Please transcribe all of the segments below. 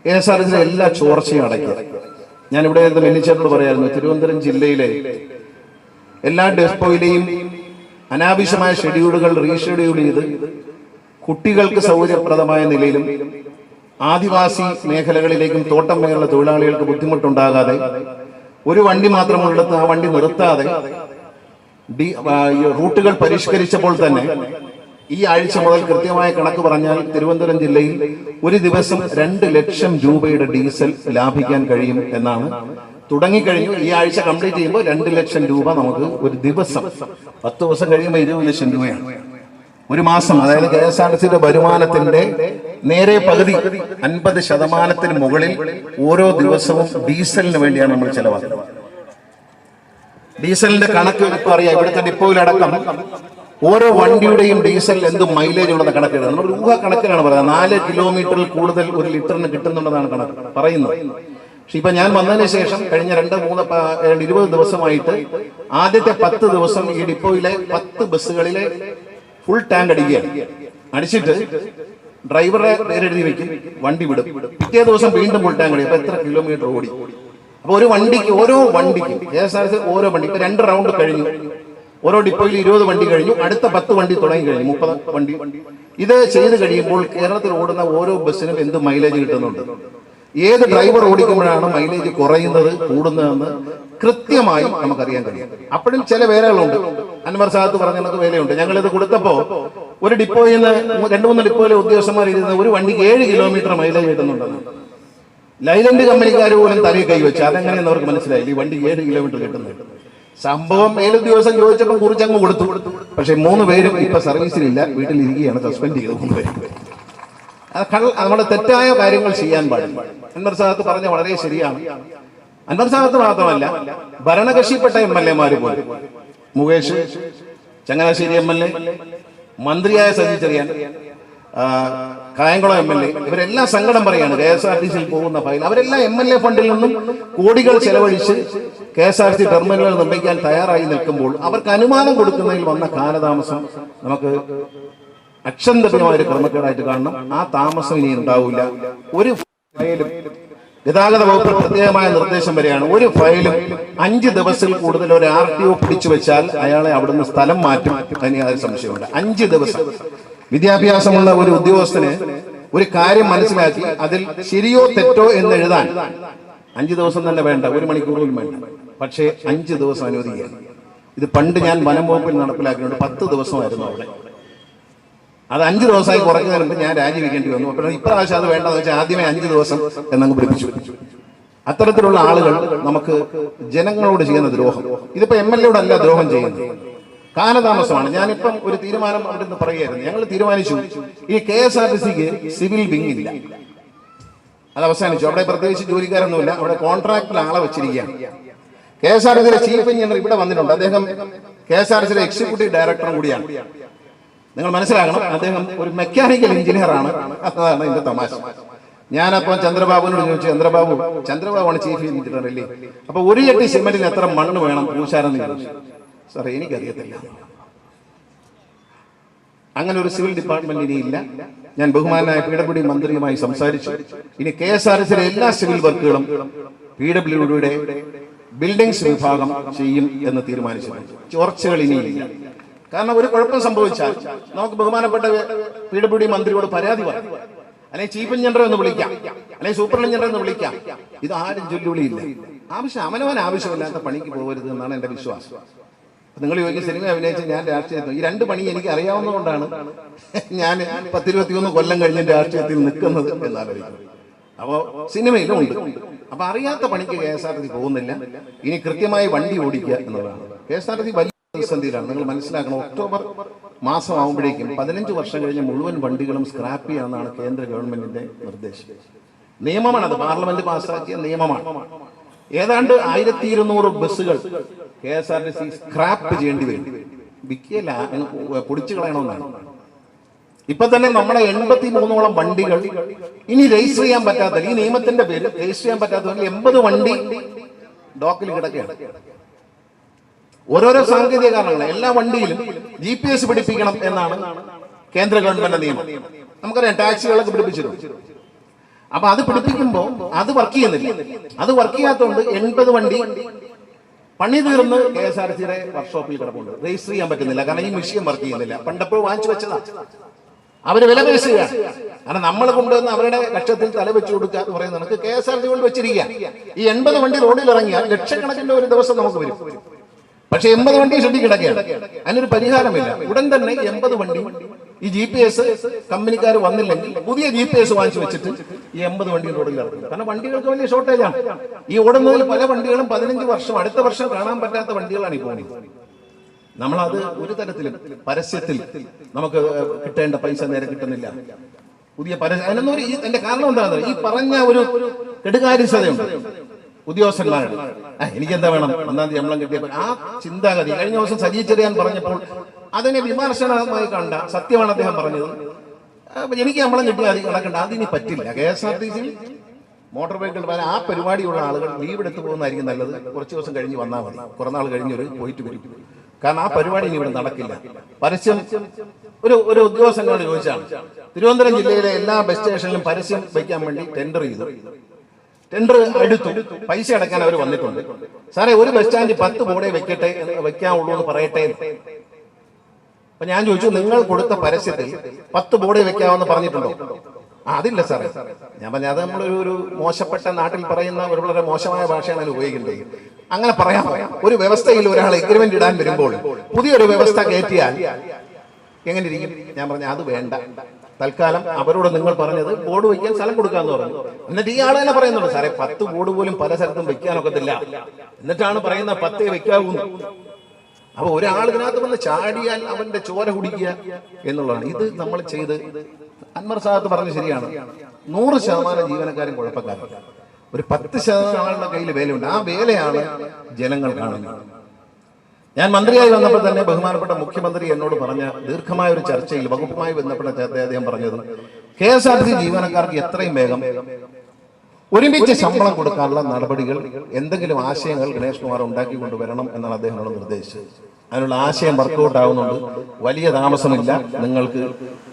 KSRTC എല്ലാ ചോർച്ചയും അടയ്ക്കുക. ഞാനിവിടെ മെല്ലിച്ചേട്ടനോട് പറയായിരുന്നു, തിരുവനന്തപുരം ജില്ലയിലെ എല്ലാ ഡെപ്പോയിലെയും അനാവശ്യമായ ഷെഡ്യൂളുകൾ റീഷെഡ്യൂൾ ചെയ്ത് കുട്ടികൾക്ക് സൗകര്യപ്രദമായ നിലയിലും ആദിവാസി മേഖലകളിലേക്കും തോട്ടം മേഖല തൊഴിലാളികൾക്ക് ബുദ്ധിമുട്ടുണ്ടാകാതെ ഒരു വണ്ടി മാത്രമുള്ളിടത്ത് ആ വണ്ടി നിർത്താതെ റൂട്ടുകൾ പരിഷ്കരിച്ചപ്പോൾ തന്നെ ഈ ആഴ്ച മുതൽ കൃത്യമായ കണക്ക് പറഞ്ഞാൽ തിരുവനന്തപുരം ജില്ലയിൽ ഒരു ദിവസം 2 ലക്ഷം രൂപയുടെ ഡീസൽ ലാഭിക്കാൻ കഴിയും എന്നാണ്. തുടങ്ങിക്കഴിഞ്ഞു. ഈ ആഴ്ച കംപ്ലീറ്റ് ചെയ്യുമ്പോൾ 2 ലക്ഷം രൂപ നമുക്ക് ഒരു ദിവസം, 10 ദിവസം കഴിയുമ്പോൾ 20 ലക്ഷം രൂപയാണ് ഒരു മാസം. അതായത് KSRTCയുടെ വരുമാനത്തിന്റെ നേരെ പകുതി 50% മുകളിൽ ഓരോ ദിവസവും ഡീസലിന് വേണ്ടിയാണ് നമ്മൾ ചെലവാക്കുന്നത്. ഡീസലിന്റെ കണക്ക് ഇപ്പൊ അറിയാം. ഇവിടുത്തെ ഡിപ്പോയിലടക്കം ഓരോ വണ്ടിയുടെയും ഡീസൽ എന്ത് മൈലേജ് ഉണ്ടെന്ന് കണക്കിടുന്നത്. നമ്മൾ ഊഹ കണക്കിലാണ് പറയുന്നത്. 4 കിലോമീറ്ററിൽ കൂടുതൽ ഒരു ലിറ്ററിന് കിട്ടുന്നുണ്ടെന്നാണ് കണക്ക് പറയുന്നത്. പക്ഷെ ഇപ്പൊ ഞാൻ വന്നതിന് ശേഷം കഴിഞ്ഞ 20 ദിവസമായിട്ട് ആദ്യത്തെ 10 ദിവസം ഈ ഡിപ്പോയിലെ 10 ബസ്സുകളിലെ ഫുൾ ടാങ്ക് അടിക്കുകയാണ്. അടിച്ചിട്ട് ഡ്രൈവറെ പേരെഴുതി വെക്കും, വണ്ടി വിടും. പിറ്റേ ദിവസം വീണ്ടും ഫുൾ ടാങ്ക് അടിക്കും. അപ്പൊ എത്ര കിലോമീറ്റർ ഓടി? അപ്പൊ ഓരോ വണ്ടിക്കും KSRTC ഓരോ വണ്ടി ഇപ്പൊ 2 റൗണ്ട് കഴിഞ്ഞു. ഓരോ ഡിപ്പോയിൽ 20 വണ്ടി കഴിഞ്ഞു. അടുത്ത 10 വണ്ടി തുടങ്ങി കഴിഞ്ഞു, 30 വണ്ടി. ഇത് ചെയ്ത് കഴിയുമ്പോൾ കേരളത്തിൽ ഓടുന്ന ഓരോ ബസ്സിനും എന്ത് മൈലേജ് കിട്ടുന്നുണ്ട്, ഏത് ഡ്രൈവർ ഓടിക്കുമ്പോഴാണ് മൈലേജ് കുറയുന്നത് കൂടുന്നതെന്ന് കൃത്യമായി നമുക്കറിയാൻ കഴിയും. അപ്പോഴും ചില വേലകളുണ്ട്. അൻവർ സാദത്ത് പറഞ്ഞ കണക്ക് വേലയുണ്ട്. ഞങ്ങളിത് കൊടുത്തപ്പോ ഒരു ഡിപ്പോയിൽ നിന്ന് 2-3 ഡിപ്പോയിലെ ഉദ്യോഗസ്ഥന്മാർ ഇരുന്ന് ഒരു വണ്ടിക്ക് 7 കിലോമീറ്റർ മൈലേജ് കിട്ടുന്നുണ്ടെന്ന്. ലൈലൻഡ് കമ്പനിക്കാർ പോലും തലയിൽ കൈവച്ചു. അതെങ്ങനെയെന്ന് അവർക്ക് മനസ്സിലായില്ല, ഈ വണ്ടി 7 കിലോമീറ്റർ കിട്ടുന്നുണ്ട്. സംഭവം മേലുദ്യോഗസ്ഥൻ ചോദിച്ചപ്പോൾ കുറിച്ചങ്ങ് കൊടുത്തു. പക്ഷെ 3 പേരും ഇപ്പൊ സർവീസിലില്ല, വീട്ടിലിരിക്കുകയാണ്, സസ്പെൻഡ് ചെയ്തു 3 പേരും. നമ്മുടെ തെറ്റായ കാര്യങ്ങൾ ചെയ്യാൻ പാടില്ല. അൻവർ സാദത്ത് പറഞ്ഞ വളരെ ശരിയാണ്. അൻവർ സാദത്ത് മാത്രമല്ല, ഭരണകക്ഷിപ്പെട്ട MLA പോലും, മുകേഷ്, ചങ്ങനാശ്ശേരി MLA, മന്ത്രിയായ സജി ചെറിയാൻ, കായംകുളം MLA, ഇവരെല്ലാം സങ്കടം പറയാണ് KSRTCയിൽ പോകുന്ന ഫയൽ. അവരെല്ലാം MLA ഫണ്ടിൽ നിന്നും കോടികൾ ചെലവഴിച്ച് KSRTC ടെർമിനലുകൾ നിർമ്മിക്കാൻ തയ്യാറായി നിൽക്കുമ്പോൾ അവർക്ക് അനുമാനം കൊടുക്കുന്നതിൽ വന്ന കാലതാമസം നമുക്ക് അക്ഷന്തമായ ഒരു ക്രമക്കേടായിട്ട് കാണണം. ആ താമസം ഇനി ഉണ്ടാവില്ല. ഒരു ഫയലും ഗതാഗത വകുപ്പ് പ്രത്യേകമായ നിർദ്ദേശം വരെയാണ്, ഒരു ഫയലും 5 ദിവസത്തിൽ കൂടുതൽ ഒരു RTO പിടിച്ചു വെച്ചാൽ അയാളെ അവിടുന്ന് സ്ഥലം മാറ്റും. അതിന് യാതൊരു സംശയമുണ്ട്. 5 ദിവസം വിദ്യാഭ്യാസമുള്ള ഒരു ഉദ്യോഗസ്ഥന് ഒരു കാര്യം മനസ്സിലാക്കി അതിൽ ശരിയോ തെറ്റോ എന്ന് എഴുതാൻ 5 ദിവസം തന്നെ വേണ്ട, 1 മണിക്കൂർ പോലും വേണ്ട. പക്ഷേ 5 ദിവസം അനുവദിക്കുക. ഇത് പണ്ട് ഞാൻ വനം വകുപ്പിൽ നടപ്പിലാക്കിയിട്ടുണ്ട്. 10 ദിവസമായിരുന്നു അവിടെ. അത് 5 ദിവസമായി കുറയ്ക്കുന്നതിന് മുമ്പ് ഞാൻ രാജിവെക്കേണ്ടി വന്നു. അപ്പോൾ ഇപ്രാവശ്യം അത് വേണ്ടെന്ന് വെച്ചാൽ ആദ്യമേ 5 ദിവസം എന്നങ്ങ് പിടിപ്പിച്ചു. അത്തരത്തിലുള്ള ആളുകൾ നമുക്ക് ജനങ്ങളോട് ചെയ്യുന്ന ദ്രോഹം. ഇതിപ്പോ MLA-യോടല്ല ദ്രോഹം ചെയ്യുന്നത്, കാലതാമസമാണ്. ഞാനിപ്പം ഒരു തീരുമാനം അവിടെ പറയുകയായിരുന്നു. ഞങ്ങൾ തീരുമാനിച്ചു, ഈ KSRTCക്ക് സിവിൽ വിങ് ഇല്ല, അത് അവസാനിച്ചു. അവിടെ പ്രത്യേകിച്ച് ജോലിക്കാരൊന്നുമില്ല, അവിടെ കോൺട്രാക്റ്റിൽ ആളെ വെച്ചിരിക്കുകയാണ്. KSRTCയുടെ ചീഫ് എഞ്ചിനീയർ ഇവിടെ വന്നിട്ടുണ്ട്. അദ്ദേഹം KSRTCയുടെ എക്സിക്യൂട്ടീവ് ഡയറക്ടറും കൂടിയാണ്. നിങ്ങൾ മനസ്സിലാക്കണം, അദ്ദേഹം ഒരു മെക്കാനിക്കൽ എഞ്ചിനീയർ ആണ്. അതാണ് ഇതിന്റെ തമാശ. ഞാനപ്പം ചന്ദ്രബാബുവിനോട് ചോദിച്ചു, ചന്ദ്രബാബുവാണ് ചീഫ് എഞ്ചിനീയർ അല്ലേ, അപ്പൊ 1 ചട്ടി സിമെന്റിന് എത്ര മണ്ണ് വേണം പൂശാരെന്ന് ചോദിച്ചു. സാറേ എനിക്കറിയത്തില്ല, അങ്ങനെ ഒരു സിവിൽ ഡിപ്പാർട്ട്മെന്റ് ഇനിയില്ല. ഞാൻ ബഹുമാനായ PWD മന്ത്രിയുമായി സംസാരിച്ചു. ഇനി KSRTCയിലെ എല്ലാ സിവിൽ വർക്കുകളും PWDയുടെ ബിൽഡിംഗ്സ് വിഭാഗം ചെയ്യും എന്ന് തീരുമാനിച്ചിട്ടുണ്ട്. ചോർച്ചകൾ ഇനിയില്ല. കാരണം ഒരു കുഴപ്പം സംഭവിച്ചാൽ നമുക്ക് ബഹുമാനപ്പെട്ട PWD മന്ത്രിയോട് പരാതി പറയാം, അല്ലെങ്കിൽ ചീഫ് എഞ്ചിനീയറെ ഒന്ന് വിളിക്കാം, അല്ലെങ്കിൽ സൂപ്പർ എഞ്ചിനീയറെ ഒന്ന് വിളിക്കാം. ഇത് ആരും ചൊല്ലുവിളിയില്ല. അവനവൻ ആവശ്യമില്ലാത്ത പണിക്ക് പോകരുത് എന്നാണ് എന്റെ വിശ്വാസം. നിങ്ങൾ ചോദിക്കും സിനിമ അഭിനയിച്ച് ഞാൻ രാഷ്ട്രീയത്തിൽ, ഈ 2 പണി എനിക്ക് അറിയാവുന്നതുകൊണ്ടാണ് ഞാൻ 10-21 കൊല്ലം കഴിഞ്ഞ് രാഷ്ട്രീയത്തിൽ നിൽക്കുന്നത് എന്നാലോചിക്കുന്നത്. അപ്പോ സിനിമയിലും ഉണ്ട്. അപ്പൊ അറിയാത്ത പണിക്ക് KSRTC പോകുന്നില്ല. ഇനി കൃത്യമായി വണ്ടി ഓടിക്കുക എന്നുള്ളതാണ്. KSRTC വലിയ പ്രതിസന്ധിയിലാണ്. നിങ്ങൾ മനസ്സിലാക്കണം, ഒക്ടോബർ മാസം ആകുമ്പോഴേക്കും 15 വർഷം കഴിഞ്ഞ മുഴുവൻ വണ്ടികളും സ്ക്രാപ്പ് ചെയ്യാമെന്നാണ് കേന്ദ്ര ഗവൺമെന്റിന്റെ നിർദ്ദേശം. നിയമമാണ്, അത് പാർലമെന്റ് പാസ്സാക്കിയ നിയമമാണ്. ഏതാണ്ട് 1200 ബസ്സുകൾ KSRTC സ്ക്രാപ്പ് ചെയ്യേണ്ടി വരും. വിക്കിയല്ല, പൊടിച്ചു കളയണമെന്നാണ്. ഇപ്പൊ തന്നെ നമ്മുടെ 83ഓളം വണ്ടികൾ ഇനി രജിസ്റ്റർ ചെയ്യാൻ പറ്റാത്ത, ഈ നിയമത്തിന്റെ പേര് രജിസ്റ്റർ ചെയ്യാൻ പറ്റാത്ത 80 വണ്ടി ഡോക്കിൽ കിടക്കുകയാണ്. ഓരോരോ സാങ്കേതിക കാരണങ്ങൾ. എല്ലാ വണ്ടിയിലും GPS പിടിപ്പിക്കണം എന്നാണ് കേന്ദ്ര ഗവൺമെന്റ് നിയമം. നമുക്കറിയാം, ടാക്സികളൊക്കെ പിടിപ്പിച്ചിരുന്നു. അപ്പൊ അത് പിടിപ്പിക്കുമ്പോൾ അത് വർക്ക് ചെയ്യുന്നില്ല. അത് വർക്ക് ചെയ്യാത്തതുകൊണ്ട് 80 വണ്ടി പണി തീർന്ന് KSRTCയുടെ വർക്ക്ഷോപ്പിൽ കിടപ്പുണ്ട്. രജിസ്റ്റർ ചെയ്യാൻ പറ്റുന്നില്ല, കാരണം ഈ മെഷീൻ വർക്ക് ചെയ്യുന്നില്ല. പണ്ടപ്പോൾ വാങ്ങിച്ചു വെച്ചതാ. അവര് വില പേശുക. കാരണം നമ്മൾ കൊണ്ടുവന്ന് അവരുടെ കക്ഷത്തിൽ തല വെച്ചു കൊടുക്കുക എന്ന് പറയുന്നത് നമുക്ക് KSRTC കൊണ്ട് വെച്ചിരിക്കുക. ഈ 80 വണ്ടി റോഡിൽ ഇറങ്ങിയാൽ ലക്ഷക്കണക്കിന് ഒരു ദിവസം നമുക്ക് വരും. പക്ഷെ 80 വണ്ടി ഷെഡിൽ കിടക്കുകയാണ്. അതിനൊരു പരിഹാരമില്ല. ഉടൻ തന്നെ 80 വണ്ടി ഈ GPS കമ്പനിക്കാർ വന്നില്ലെങ്കിൽ പുതിയ GPS വാങ്ങിച്ചു വെച്ചിട്ട് ഈ 80 വണ്ടി റോഡിൽ ഇറക്കും. കാരണം വണ്ടികൾക്ക് വലിയ ഷോർട്ടേജാണ്. ഈ ഓടുന്നതിൽ പല വണ്ടികളും 15 വർഷം അടുത്ത വർഷം കാണാൻ പറ്റാത്ത വണ്ടികളാണ് ഈ പോകുന്നത്. നമ്മളത് ഒരു തരത്തിലും പരസ്യത്തിൽ നമുക്ക് കിട്ടേണ്ട പൈസ നേരെ കിട്ടുന്നില്ല. പുതിയ അതിനൊന്നും എന്റെ കാരണം എന്താണെന്ന് ഈ പറഞ്ഞ ഒരു കെടുകാര്യസ്ഥതയുണ്ട് ഉദ്യോഗസ്ഥന്മാരുടെ. എനിക്കെന്താ വേണം, 1-ാം തീയതി ശമ്പളം കിട്ടിയപ്പോൾ ആ ചിന്താഗതി. കഴിഞ്ഞ ദിവസം സജി ചെറിയാൻ പറഞ്ഞപ്പോൾ അതിനെ വിമർശനമായി കണ്ട സത്യമാണ് അദ്ദേഹം പറഞ്ഞത്. എനിക്ക് ശമ്പളം കിട്ടിയാൽ അത് നടക്കണ്ട, അതിനി പറ്റില്ല. KSRTC മോട്ടോർ വെഹിക്കിൾ ആ പരിപാടിയുള്ള ആളുകൾ ലീവ് എടുത്തു പോകുന്നതായിരിക്കും നല്ലത്. കുറച്ച് ദിവസം കഴിഞ്ഞ് വന്നാൽ മതി, കുറെ നാൾ കഴിഞ്ഞൊരു പോയിട്ട് വരും. കാരണം ആ പരിപാടി ഇനി ഇവിടെ നടക്കില്ല. പരസ്യം ഒരു ഉദ്യോഗസ്ഥനോട് ചോദിച്ചാണ്, തിരുവനന്തപുരം ജില്ലയിലെ എല്ലാ ബസ് സ്റ്റേഷനിലും പരസ്യം വയ്ക്കാൻ വേണ്ടി ടെൻഡർ ചെയ്തു. ടെൻഡർ എടുത്തു, പൈസ അടക്കാൻ അവർ വന്നിട്ടുണ്ട്. സാറേ, ഒരു ബസ് സ്റ്റാൻഡിൽ 10 ബോർഡേ വെക്കാവുള്ളൂ എന്ന് പറയട്ടെ. അപ്പൊ ഞാൻ ചോദിച്ചു, നിങ്ങൾ കൊടുത്ത പരസ്യത്തിൽ 10 ബോർഡേ വെക്കാമെന്ന് പറഞ്ഞിട്ടുണ്ടോ? അതില്ല സാറേ. ഞാൻ പറഞ്ഞ അത് നമ്മളൊരു മോശപ്പെട്ട നാട്ടിൽ പറയുന്ന ഒരു വളരെ മോശമായ ഭാഷയാണ് അതിൽ ഉപയോഗിക്കേണ്ടത്. അങ്ങനെ പറയാം. ഒരു വ്യവസ്ഥയിൽ ഒരാൾ എഗ്രിമെന്റ് ഇടാൻ വരുമ്പോൾ പുതിയൊരു വ്യവസ്ഥ കയറ്റിയാൽ എങ്ങനെ ഇരിക്കും? ഞാൻ പറഞ്ഞ അത് വേണ്ട. തൽക്കാലം അവരോട് നിങ്ങൾ പറഞ്ഞത് ബോർഡ് വയ്ക്കാൻ സ്ഥലം കൊടുക്കാന്ന് പറഞ്ഞു. എന്നിട്ട് ഈ ആൾ തന്നെ പറയുന്നുണ്ട്, സാറേ 10 ബോർഡ് പോലും പല സ്ഥലത്തും വെക്കാനൊക്കത്തില്ല. എന്നിട്ടാണ് പറയുന്ന 10 വെക്കാവൂന്ന്. അപ്പൊ ഒരാൾ ഇതിനകത്ത് വന്ന് ചാടിയാൽ അവന്റെ ചോര കുടിക്കുക എന്നുള്ളതാണ്. ഇത് നമ്മൾ ചെയ്ത് അൻവർ സാദത്ത് പറഞ്ഞ് ശരിയാണ്. 100% ജീവനക്കാരും കുഴപ്പക്കാരും. ഒരു 10% ആളുടെ കയ്യിൽ വേലയുണ്ട്. ആ വേലയാണ് ജനങ്ങൾ കാണുന്നത്. ഞാൻ മന്ത്രിയായി വന്നപ്പോൾ തന്നെ ബഹുമാനപ്പെട്ട മുഖ്യമന്ത്രി എന്നോട് പറഞ്ഞ ദീർഘമായ ഒരു ചർച്ചയിൽ വകുപ്പുമായി ബന്ധപ്പെട്ട അദ്ദേഹം പറഞ്ഞത്, KSRTC ജീവനക്കാർക്ക് എത്രയും വേഗം ഒരുമിച്ച് ശമ്പളം കൊടുക്കാനുള്ള നടപടികൾ, എന്തെങ്കിലും ആശയങ്ങൾ ഗണേഷ് കുമാർ ഉണ്ടാക്കി കൊണ്ടുവരണം എന്നാണ് അദ്ദേഹം നിർദ്ദേശിച്ചത്. അതിനുള്ള ആശയം വർക്കൗട്ട് ആവുന്നുണ്ട്. വലിയ താമസമില്ല. നിങ്ങൾക്ക്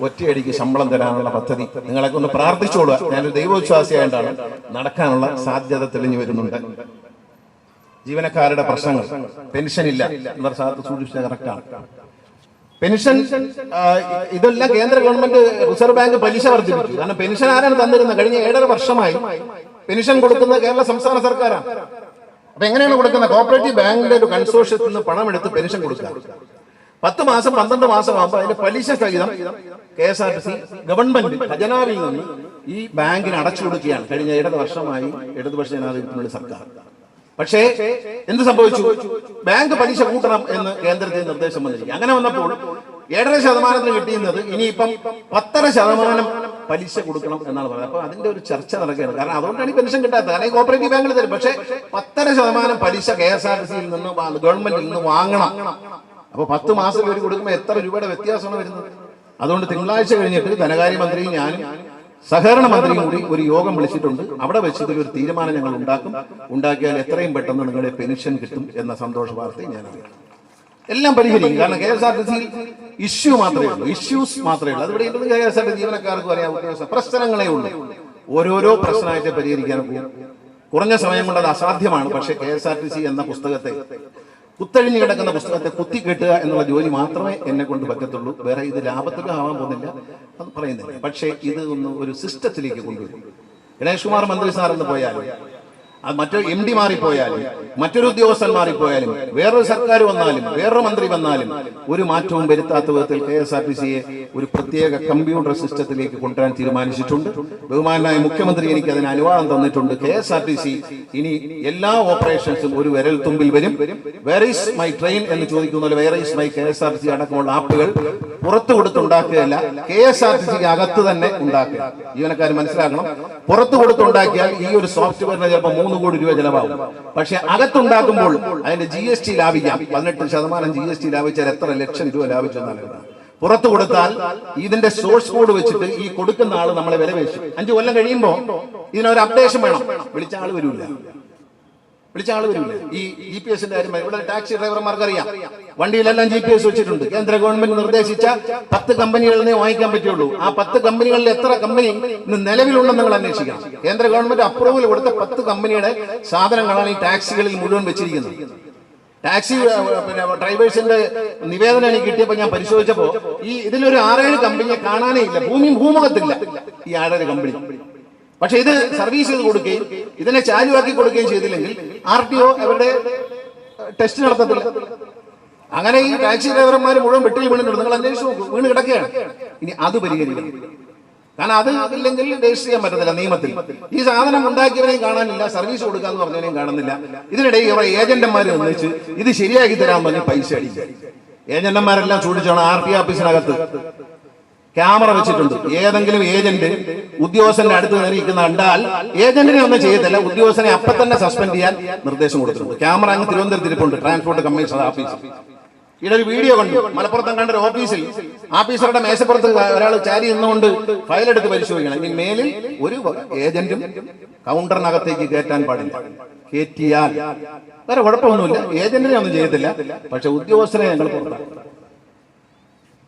ഒറ്റയടിക്ക് ശമ്പളം തരാനുള്ള പദ്ധതി നിങ്ങളൊക്കെ ഒന്ന് പ്രാർത്ഥിച്ചോളുക. ഞാനൊരു ദൈവവിശ്വാസിയായിട്ടാണ്. നടക്കാനുള്ള സാധ്യത തെളിഞ്ഞു വരുന്നുണ്ട്. ജീവനക്കാരുടെ പ്രശ്നങ്ങൾ, പെൻഷൻ ഇല്ല എന്നൊരു സാധനത്ത് സൂചിപ്പിച്ച കറക്റ്റാണ്. പെൻഷൻ ഇതെല്ലാം കേന്ദ്ര ഗവൺമെന്റ് റിസർവ് ബാങ്ക് പലിശ വർദ്ധിപ്പിച്ചു. കാരണം പെൻഷൻ ആരാണ് തന്നിരുന്നത്? കഴിഞ്ഞ 7.5 വർഷമായി പെൻഷൻ കൊടുക്കുന്നത് കേരള സംസ്ഥാന സർക്കാരാണ്. അപ്പൊ എങ്ങനെയാണ് കൊടുക്കുന്നത്? കോപ്പറേറ്റീവ് ബാങ്കിന്റെ ഒരു കൺസോർഷ്യത്തിൽ നിന്ന് പണം എടുത്ത് പെൻഷൻ കൊടുക്കുക. 10 മാസം 12 മാസം ആകുമ്പോൾ അതിന്റെ പലിശ സഹിതം KSRTC ഗവൺമെന്റ് ഖജനാവിൽ നിന്ന് ഈ ബാങ്കിന് അടച്ചു കൊടുക്കുകയാണ് കഴിഞ്ഞ 7.5 വർഷമായി ഇടതുപക്ഷ ജനാധിപത്യത്തിനുള്ള സർക്കാർ. പക്ഷേ എന്ത് സംഭവിച്ചു? ബാങ്ക് പലിശ കൂട്ടണം എന്ന് കേന്ദ്രത്തിൽ നിർദ്ദേശം വന്നിരിക്കും. അങ്ങനെ വന്നപ്പോൾ 7.5% കിട്ടിയുന്നത് ഇനിയിപ്പം 10.5% പലിശ കൊടുക്കണം എന്നാണ് പറയുന്നത്. അപ്പൊ അതിന്റെ ഒരു ചർച്ച നടക്കുകയാണ്. കാരണം അതുകൊണ്ടാണ് ഈ പെൻഷൻ കിട്ടാത്തത്. അല്ലെങ്കിൽ കോപ്പറേറ്റീവ് ബാങ്കിൽ തരും. പക്ഷേ 10.5% പലിശ KSRTCയിൽ നിന്ന് ഗവൺമെന്റിൽ നിന്ന് വാങ്ങണം. അപ്പൊ 10 മാസം ഒരു കൊടുക്കുമ്പോൾ എത്ര രൂപയുടെ വ്യത്യാസമാണ് വരുന്നത്? അതുകൊണ്ട് തിങ്കളാഴ്ച കഴിഞ്ഞിട്ട് ധനകാര്യമന്ത്രിയും ഞാനും സഹകരണ മന്ത്രിയും കൂടി ഒരു യോഗം വിളിച്ചിട്ടുണ്ട്. അവിടെ വെച്ച് ഒരു തീരുമാനം ഞങ്ങൾ ഉണ്ടാക്കിയാൽ എത്രയും പെട്ടെന്ന് നിങ്ങളുടെ പെൻഷൻ കിട്ടും എന്ന സന്തോഷ വാർത്തയും ഞാൻ അറിയാം. എല്ലാം പരിഹരിക്കും. കാരണം KSRTCയിൽ ഇഷ്യൂ മാത്രമേ ഉള്ളൂ, ഇഷ്യൂസ് മാത്രമേ ഉള്ളൂ. അതിവിടെ KSRTC ജീവനക്കാർക്ക് അറിയാം, പ്രശ്നങ്ങളേ ഉള്ളൂ. ഓരോരോ പ്രശ്നമായിട്ട് പരിഹരിക്കാനൊക്കെ കുറഞ്ഞ സമയം കൊണ്ട് അത് അസാധ്യമാണ്. പക്ഷേ KSRTC എന്ന പുസ്തകത്തെ, കുത്തഴിഞ്ഞു കിടക്കുന്ന പുസ്തകത്തെ കുത്തിക്കെട്ടുക എന്നുള്ള ജോലി മാത്രമേ എന്നെ കൊണ്ട് പറ്റത്തുള്ളൂ. വേറെ ഇത് ലാഭത്തിലും ആവാൻ പോകുന്നില്ല, അത് പറയുന്നില്ല. പക്ഷേ ഇത് ഒന്ന് ഒരു സിസ്റ്റത്തിലേക്ക് കൊണ്ടുവരും. ഗണേഷ് കുമാർ മന്ത്രി സാർ എന്ന് പോയാലും, അത് മറ്റൊരു MD മാറിപ്പോയാലും, മറ്റൊരു ഉദ്യോഗസ്ഥൻ മാറിപ്പോയാലും, വേറൊരു സർക്കാർ വന്നാലും, വേറൊരു മന്ത്രി വന്നാലും ഒരു മാറ്റവും വരുത്താത്ത വിധത്തിൽ KSRTCയെ ഒരു പ്രത്യേക കമ്പ്യൂട്ടർ സിസ്റ്റത്തിലേക്ക് കൊണ്ടുവരാൻ തീരുമാനിച്ചിട്ടുണ്ട്. ബഹുമാനായ മുഖ്യമന്ത്രി എനിക്ക് അതിന് അനുവാദം തന്നിട്ടുണ്ട്. KSRTC ഇനി എല്ലാ ഓപ്പറേഷൻസും ഒരു വിരൽ തുമ്പിൽ വരും. വേർ ഈസ് മൈ ട്രെയിൻ എന്ന് ചോദിക്കുന്ന വേർ ഈസ് മൈ KSRTC അടക്കമുള്ള ആപ്പുകൾ പുറത്തു കൊടുത്തുണ്ടാക്കുകയല്ല, KSRTCക്ക് അകത്ത് തന്നെ ഉണ്ടാക്കുക. ജീവനക്കാർ മനസ്സിലാക്കണം, പുറത്തു കൊടുത്തുണ്ടാക്കിയാൽ ഈ ഒരു സോഫ്റ്റ്വെയറിന് ചിലപ്പോൾ 3 കോടി രൂപ ചെലവാകും. പക്ഷെ അകത്തുണ്ടാക്കുമ്പോൾ അതിന്റെ GST ലാഭിക്കാം. 18% GST ലാഭിച്ചാൽ എത്ര ലക്ഷം രൂപ ലാഭിച്ചെന്നാണ്. പുറത്തു കൊടുത്താൽ ഇതിന്റെ സോഴ്സ് കോഡ് വെച്ചിട്ട് ഈ കൊടുക്കുന്ന ആള് നമ്മളെ വില പേശും. 5 കൊല്ലം കഴിയുമ്പോൾ ഇതിനൊരു അപ്ഡേഷൻ വേണം. വിളിച്ച ആള് വരില്ല. വിളിച്ച ആൾ വരില്ല. ഈ GPS-ന്റെ കാര്യം ഇവിടെ ടാക്സി ഡ്രൈവർമാർക്ക് അറിയാം, വണ്ടിയിലെല്ലാം GPS വെച്ചിട്ടുണ്ട്. കേന്ദ്ര ഗവൺമെന്റ് നിർദ്ദേശിച്ച 10 കമ്പനികളിനെ വാങ്ങിക്കാൻ പറ്റുള്ളൂ. ആ 10 കമ്പനികളിൽ എത്ര കമ്പനി ഇന്ന് നിലവിലുണ്ടെന്ന് നിങ്ങൾ അന്വേഷിക്കണം. കേന്ദ്ര ഗവൺമെന്റ് അപ്രൂവൽ കൊടുത്ത 10 കമ്പനിയുടെ സാധനങ്ങളാണ് ഈ ടാക്സികളിൽ മുഴുവൻ വെച്ചിരിക്കുന്നത്. ടാക്സി ഡ്രൈവേഴ്സിന്റെ നിവേദനം എനിക്ക് കിട്ടിയപ്പോൾ ഞാൻ പരിശോധിച്ചപ്പോൾ ഇതിലൊരു 6-7 കമ്പനിയെ കാണാനേ ഇല്ല, ഭൂമുഖത്തില്ല ഈ 6-7 കമ്പനി. പക്ഷെ ഇത് സർവീസ് ചെയ്ത് കൊടുക്കുകയും ഇതിനെ ചാലുവാക്കി കൊടുക്കുകയും ചെയ്തില്ലെങ്കിൽ RTO അവരുടെ ടെസ്റ്റ് നടത്തത്തില്ല. അങ്ങനെ ഈ ടാക്സി ഡ്രൈവർമാർ മുഴുവൻ വെട്ടിൽ വീണിട്ടുണ്ട്. നിങ്ങൾ അന്വേഷിച്ച് നോക്കും, വീണ് കിടക്കുകയാണ്. ഇനി അത് പരിഹരിക്കണം. കാരണം അത് ഇല്ലെങ്കിൽ രജിസ്റ്റർ ചെയ്യാൻ പറ്റത്തില്ല നിയമത്തിൽ. ഈ സാധനം ഉണ്ടാക്കിയവരെയും കാണാനില്ല, സർവീസ് കൊടുക്കാന്ന് പറഞ്ഞവരെയും കാണുന്നില്ല. ഇതിനിടയിൽ ഇവിടെ ഏജന്റന്മാർ ഒന്നിച്ച് ഇത് ശരിയാക്കി തരാമെന്ന് പറഞ്ഞ് പൈസ അടിക്കുക. ഏജന്റന്മാരെല്ലാം ചൂടിച്ചാണ് RTO ഓഫീസിനകത്ത് ക്യാമറ വെച്ചിട്ടുണ്ട്. ഏതെങ്കിലും ഏജന്റ് ഉദ്യോഗസ്ഥന്റെ അടുത്ത് നിൽക്കുന്ന കണ്ടാൽ ഏജന്റിനെ ഒന്നും ചെയ്യത്തില്ല, ഉദ്യോഗസ്ഥനെ അപ്പൊ തന്നെ സസ്പെൻഡ് ചെയ്യാൻ നിർദ്ദേശം കൊടുത്തിട്ടുണ്ട്. ക്യാമറ അങ്ങ് തിരുവനന്തപുരത്ത് ഇരിപ്പുണ്ട്, ട്രാൻസ്പോർട്ട് കമ്മീഷണർ ഓഫീസ്. ഇവിടെ ഒരു വീഡിയോ കണ്ടു, മലപ്പുറത്തും കണ്ട ഒരു ഓഫീസിൽ ഓഫീസറുടെ മേശപ്പുറത്ത് ഒരാൾ ചാരി നിന്നുകൊണ്ട് ഫയലെടുത്ത് പരിശോധിക്കണം. ഇനി മേലിൽ ഒരു ഏജന്റും കൗണ്ടറിനകത്തേക്ക് കയറ്റാൻ പാടില്ല. കയറ്റിയാൽ വേറെ കുഴപ്പമൊന്നുമില്ല, ഏജന്റിനെ ഒന്നും ചെയ്യത്തില്ല, പക്ഷെ ഉദ്യോഗസ്ഥരെ ഞങ്ങൾ പുറത്താക്കും.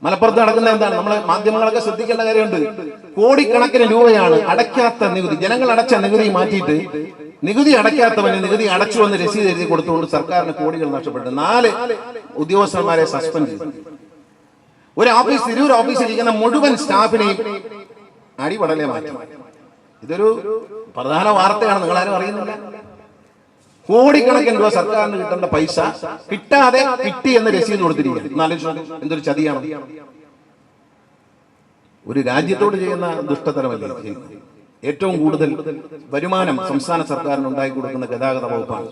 മലപ്പുറത്ത് നടക്കുന്ന എന്താണ്, നമ്മളെ മാധ്യമങ്ങളൊക്കെ ശ്രദ്ധിക്കേണ്ട കാര്യമുണ്ട്. കോടിക്കണക്കിന് രൂപയാണ് അടയ്ക്കാത്ത നികുതി, ജനങ്ങൾ അടച്ച നികുതി മാറ്റിയിട്ട് നികുതി അടയ്ക്കാത്തവന് നികുതി അടച്ചു എന്ന് രസീത് എഴുതി കൊടുത്തുകൊണ്ട് സർക്കാരിന് കോടികൾ നഷ്ടപ്പെട്ടു. 4 ഉദ്യോഗസ്ഥന്മാരെ സസ്പെൻഡ് ചെയ്തു. ഒരു ഓഫീസ്, തിരൂർ ഓഫീസിൽ ഇരിക്കുന്ന മുഴുവൻ സ്റ്റാഫിനെയും അടിപടലെ മാറ്റി. ഇതൊരു പ്രധാന വാർത്തയാണ്, നിങ്ങളാരും അറിയുന്നില്ല. കോടിക്കണക്കിന് രൂപ സർക്കാരിന് കിട്ടേണ്ട പൈസ കിട്ടാതെ കിട്ടി എന്ന് രസീത് കൊടുത്തിരിക്കുകയാണ്. എന്തൊരു ചതിയാണ്. ഒരു രാജ്യത്തോട് ചെയ്യുന്ന ദുഷ്ടതരമല്ലേ ചെയ്യുന്നത്. ഏറ്റവും കൂടുതൽ വരുമാനം സംസ്ഥാന സർക്കാരിന് ഉണ്ടാക്കി കൊടുക്കുന്ന ഗതാഗത വകുപ്പാണ്.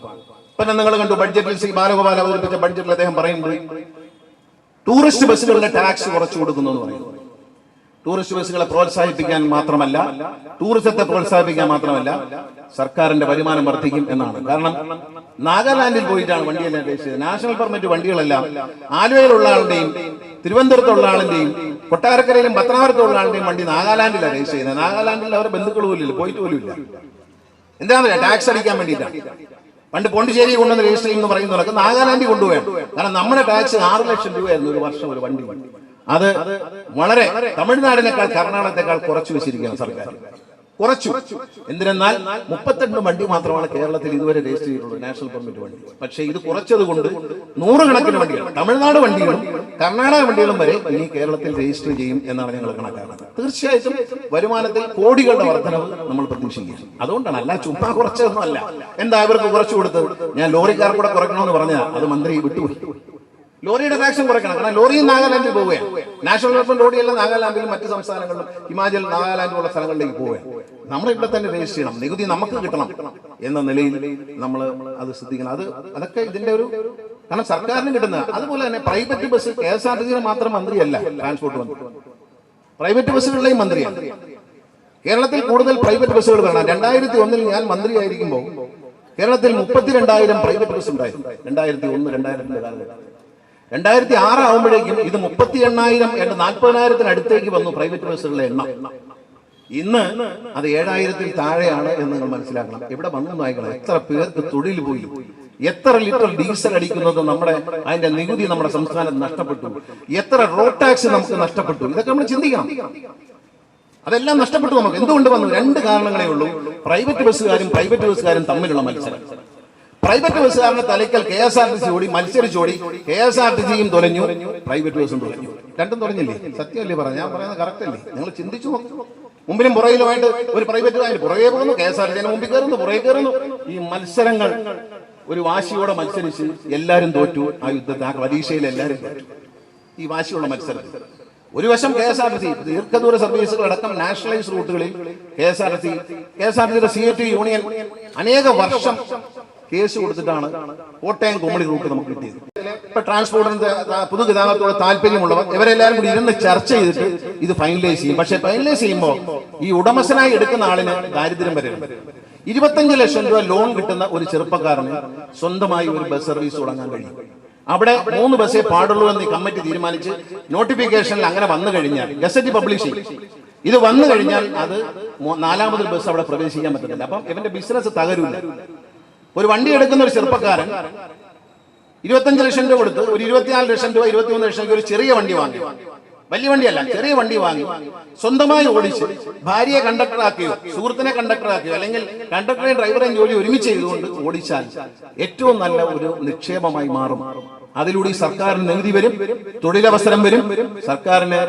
പിന്നെ നിങ്ങൾ കണ്ടു, ബഡ്ജറ്റിൽ ശ്രീ ബാലഗോപാൽ അവതരിപ്പിച്ച ബഡ്ജറ്റിൽ അദ്ദേഹം പറയുന്നത് ടൂറിസ്റ്റ് ബസ്സുകളുടെ ടാക്സ് കുറച്ചു കൊടുക്കുന്നു എന്ന് പറയുന്നു. ടൂറിസ്റ്റ് ബസ്സുകളെ പ്രോത്സാഹിപ്പിക്കാൻ മാത്രമല്ല, ടൂറിസത്തെ പ്രോത്സാഹിപ്പിക്കാൻ മാത്രമല്ല, സർക്കാരിന്റെ വരുമാനം വർദ്ധിക്കും എന്നാണ്. കാരണം നാഗാലാൻഡിൽ പോയിട്ടാണ് വണ്ടിയെല്ലാം രജിസ്റ്റർ ചെയ്തത്. നാഷണൽ പെർമിറ്റ് വണ്ടികളെല്ലാം ആലുവയിലുള്ള ആളുടെയും തിരുവനന്തപുരത്തുള്ള ആളിന്റെയും കൊട്ടാരക്കരയിലും പത്തനാപുരത്തുള്ള ആളുടെയും വണ്ടി നാഗാലാൻഡിലാണ് രജിസ്റ്റർ ചെയ്യുന്നത്. നാഗാലാൻഡിൽ അവരുടെ ബന്ധുക്കൾ പോലും ഇല്ല, പോയിട്ട് പോലും ഇല്ല. എന്താണെന്നില്ല, ടാക്സ് അടിക്കാൻ വേണ്ടിയിട്ടാണ്. പണ്ട് പോണ്ടിച്ചേരി കൊണ്ടുവന്ന് രജിസ്റ്റർ ചെയ്യുമെന്ന് പറയുന്നവരൊക്കെ നാഗാലാൻഡിൽ കൊണ്ടുപോയാണ്. കാരണം നമ്മുടെ ടാക്സ് 6 ലക്ഷം രൂപയായിരുന്നു ഒരു വർഷം ഒരു വണ്ടി. അത് വളരെ തമിഴ്നാടിനേക്കാൾ കർണാടകത്തെക്കാൾ കുറച്ചു വെച്ചിരിക്കുകയാണ് സർക്കാർ. കുറച്ചു. എന്തിനെന്നാൽ 32 വണ്ടി മാത്രമാണ് കേരളത്തിൽ ഇതുവരെ രജിസ്റ്റർ ചെയ്തിട്ടുള്ളത്, നാഷണൽ പെർമിറ്റ് വണ്ടി. പക്ഷേ ഇത് കുറച്ചത് കൊണ്ട് 100 കണക്കിന് വണ്ടികൾ, തമിഴ്നാട് വണ്ടികളും കർണാടക വണ്ടികളും വരെ ഇനി കേരളത്തിൽ രജിസ്റ്റർ ചെയ്യും എന്നാണ് ഞങ്ങൾ കണക്കാക്കുന്നത്. തീർച്ചയായിട്ടും വരുമാനത്തിൽ കോടികളുടെ വർധനവ് നമ്മൾ പ്രതീക്ഷിക്കുക. അതുകൊണ്ടാണ്, അല്ല ചുമ്മാ കുറച്ചതൊന്നും അല്ല. എന്താ ഇവർക്ക് കുറച്ചു കൊടുത്തത്? ഞാൻ ലോറിക്കാർക്ക് കൂടെ കുറയ്ക്കണമെന്ന് പറഞ്ഞാൽ അത് മന്ത്രി വിട്ടുപോയി. ലോറിയുടെ ടാക്സും കുറയ്ക്കണം. കാരണം ലോറിയും നാഗാലാൻഡിൽ പോവുകയാണ്. നാഷണൽ പെർമിറ്റ് ലോറിയെല്ലാം നാഗാലാൻഡിലും മറ്റ് സംസ്ഥാനങ്ങളിലും ഹിമാചൽ, നാഗാലാൻഡ് ഉള്ള സ്ഥലങ്ങളിലേക്ക് പോവുകയാണ്. നമ്മൾ ഇവിടെ തന്നെ രജിസ്റ്റർ ചെയ്യണം, നികുതി നമുക്ക് കിട്ടണം എന്ന നിലയിൽ നമ്മൾ അത് ശ്രദ്ധിക്കണം. അതൊക്കെ ഇതിന്റെ ഒരു, കാരണം സർക്കാരിന് കിട്ടുന്ന. അതുപോലെ തന്നെ പ്രൈവറ്റ് ബസ്, KSRTC മാത്രം മന്ത്രിയല്ല ട്രാൻസ്പോർട്ട് മന്ത്രി, പ്രൈവറ്റ് ബസ്സുകളിലെയും മന്ത്രിയാണ്. കേരളത്തിൽ കൂടുതൽ പ്രൈവറ്റ് ബസ്സുകൾ വേണം. 2001 ഞാൻ മന്ത്രിയായിരിക്കുമ്പോൾ കേരളത്തിൽ 32,000 പ്രൈവറ്റ് ബസ് ഉണ്ടായിരുന്നു. 2001, 2002 കാലഘട്ടത്തിൽ. 2006 ആവുമ്പോഴേക്കും ഇത് 38,000 40,000 അടുത്തേക്ക് വന്നു പ്രൈവറ്റ് ബസ്സുകളുടെ എണ്ണം. ഇന്ന് അത് 7,000 താഴെയാണ് എന്ന് നിങ്ങൾ മനസ്സിലാക്കണം. എവിടെ വന്നു നോക്കണം, എത്ര പേർക്ക് തൊഴിൽ പോയി, എത്ര ലിറ്റർ ഡീസൽ അടിക്കുന്നത് നമ്മുടെ അതിന്റെ നികുതി നമ്മുടെ സംസ്ഥാനത്ത് നഷ്ടപ്പെട്ടു, എത്ര റോഡ് ടാക്സ് നമുക്ക് നഷ്ടപ്പെട്ടു. ഇതൊക്കെ നമ്മൾ ചിന്തിക്കണം. അതെല്ലാം നഷ്ടപ്പെട്ടു നമുക്ക്. എന്തുകൊണ്ട് വന്നു? 2 കാരണങ്ങളേ ഉള്ളൂ. പ്രൈവറ്റ് ബസ്സുകാരും തമ്മിലുള്ള മത്സരം. പ്രൈവറ്റ് ബസ്സുകാരുടെ തലയ്ക്കൽ KSRTC ഓടി, മത്സരിച്ചോടി. KSRTCയും തുലഞ്ഞു, പ്രൈവറ്റ് ബസ്സും തുലഞ്ഞു. രണ്ടും തുലഞ്ഞില്ലേ? സത്യമല്ലേ പറഞ്ഞ? ഞാൻ പറയുന്നത് കറക്റ്റ് അല്ലേ? നിങ്ങൾ ചിന്തിച്ചു നോക്കൂ. മുമ്പിലും പുറകിലുമായിട്ട് ഒരു പ്രൈവറ്റ് വാഹനം പുറകെ പോകുന്നു, KSRTC മുമ്പിൽ കയറുന്നു, പുറകെ കയറുന്നു. ഈ മത്സരങ്ങൾ ഒരു വാശിയോടെ മത്സരിച്ച് എല്ലാവരും തോറ്റു. ആ യുദ്ധത്തിൽ, ആ പരീക്ഷയിൽ എല്ലാവരും തോറ്റു. ഈ വാശിയുള്ള മത്സരം. ഒരു വശം KSRTC ദീർഘദൂര സർവീസുകൾ അടക്കം നാഷണലൈസ് റൂട്ടുകളിൽ KSRTCയുടെ CAT യൂണിയൻ അനേക വർഷം കേസ് കൊടുത്തിട്ടാണ് കോട്ടയം കുമളി റൂട്ട് നമുക്ക് കിട്ടിയത്. ഇപ്പൊ ട്രാൻസ്പോർട്ടിന്റെ പൊതുഗതാഗതത്തോട് താല്പര്യമുള്ളവർ ഇവരെല്ലാവരും കൂടി ഇരുന്ന് ചർച്ച ചെയ്തിട്ട് ഇത് ഫൈനലൈസ് ചെയ്യും. പക്ഷെ ഫൈനലൈസ് ചെയ്യുമ്പോൾ ഈ ഉടമസ്ഥനായി എടുക്കുന്ന ആളിന് ദാരിദ്ര്യം വരെയുണ്ട്. 25 ലക്ഷം രൂപ ലോൺ കിട്ടുന്ന ഒരു ചെറുപ്പക്കാരന് സ്വന്തമായി ഒരു ബസ് സർവീസ് തുടങ്ങാൻ കഴിയും. അവിടെ 3 ബസ്സേ പാടുള്ളൂ എന്ന് കമ്മിറ്റി തീരുമാനിച്ച് നോട്ടിഫിക്കേഷനിൽ അങ്ങനെ വന്നു കഴിഞ്ഞാൽ, ഗസറ്റ് പബ്ലിഷ് ചെയ്യും. ഇത് വന്നു കഴിഞ്ഞാൽ അത് 4ാമതൊരു ബസ് അവിടെ പ്രവേശിക്കാൻ പറ്റത്തില്ല. അപ്പം ഇവന്റെ ബിസിനസ് തകരൂല. ഒരു വണ്ടി എടുക്കുന്ന ഒരു ചെറുപ്പക്കാരൻ 25 ലക്ഷം രൂപ കൊടുത്ത് ഒരു 24 ലക്ഷം രൂപ 23 ലക്ഷം രൂപ ഒരു ചെറിയ വണ്ടി വാങ്ങി, വലിയ വണ്ടിയല്ല ചെറിയ വണ്ടി വാങ്ങി സ്വന്തമായി ഓടിച്ച് ഭാര്യയെ കണ്ടക്ടറാക്കിയോ സുഹൃത്തിനെ കണ്ടക്ടറാക്കിയോ അല്ലെങ്കിൽ കണ്ടക്ടറെയും ഡ്രൈവറെയും ജോലി ഒരുമിച്ച് ചെയ്തുകൊണ്ട് ഓടിച്ചാൽ ഏറ്റവും നല്ല ഒരു നിക്ഷേപമായി മാറും. അതിലൂടെ സർക്കാരിന് നികുതി വരും, തൊഴിലവസരം വരും, സർക്കാരിന്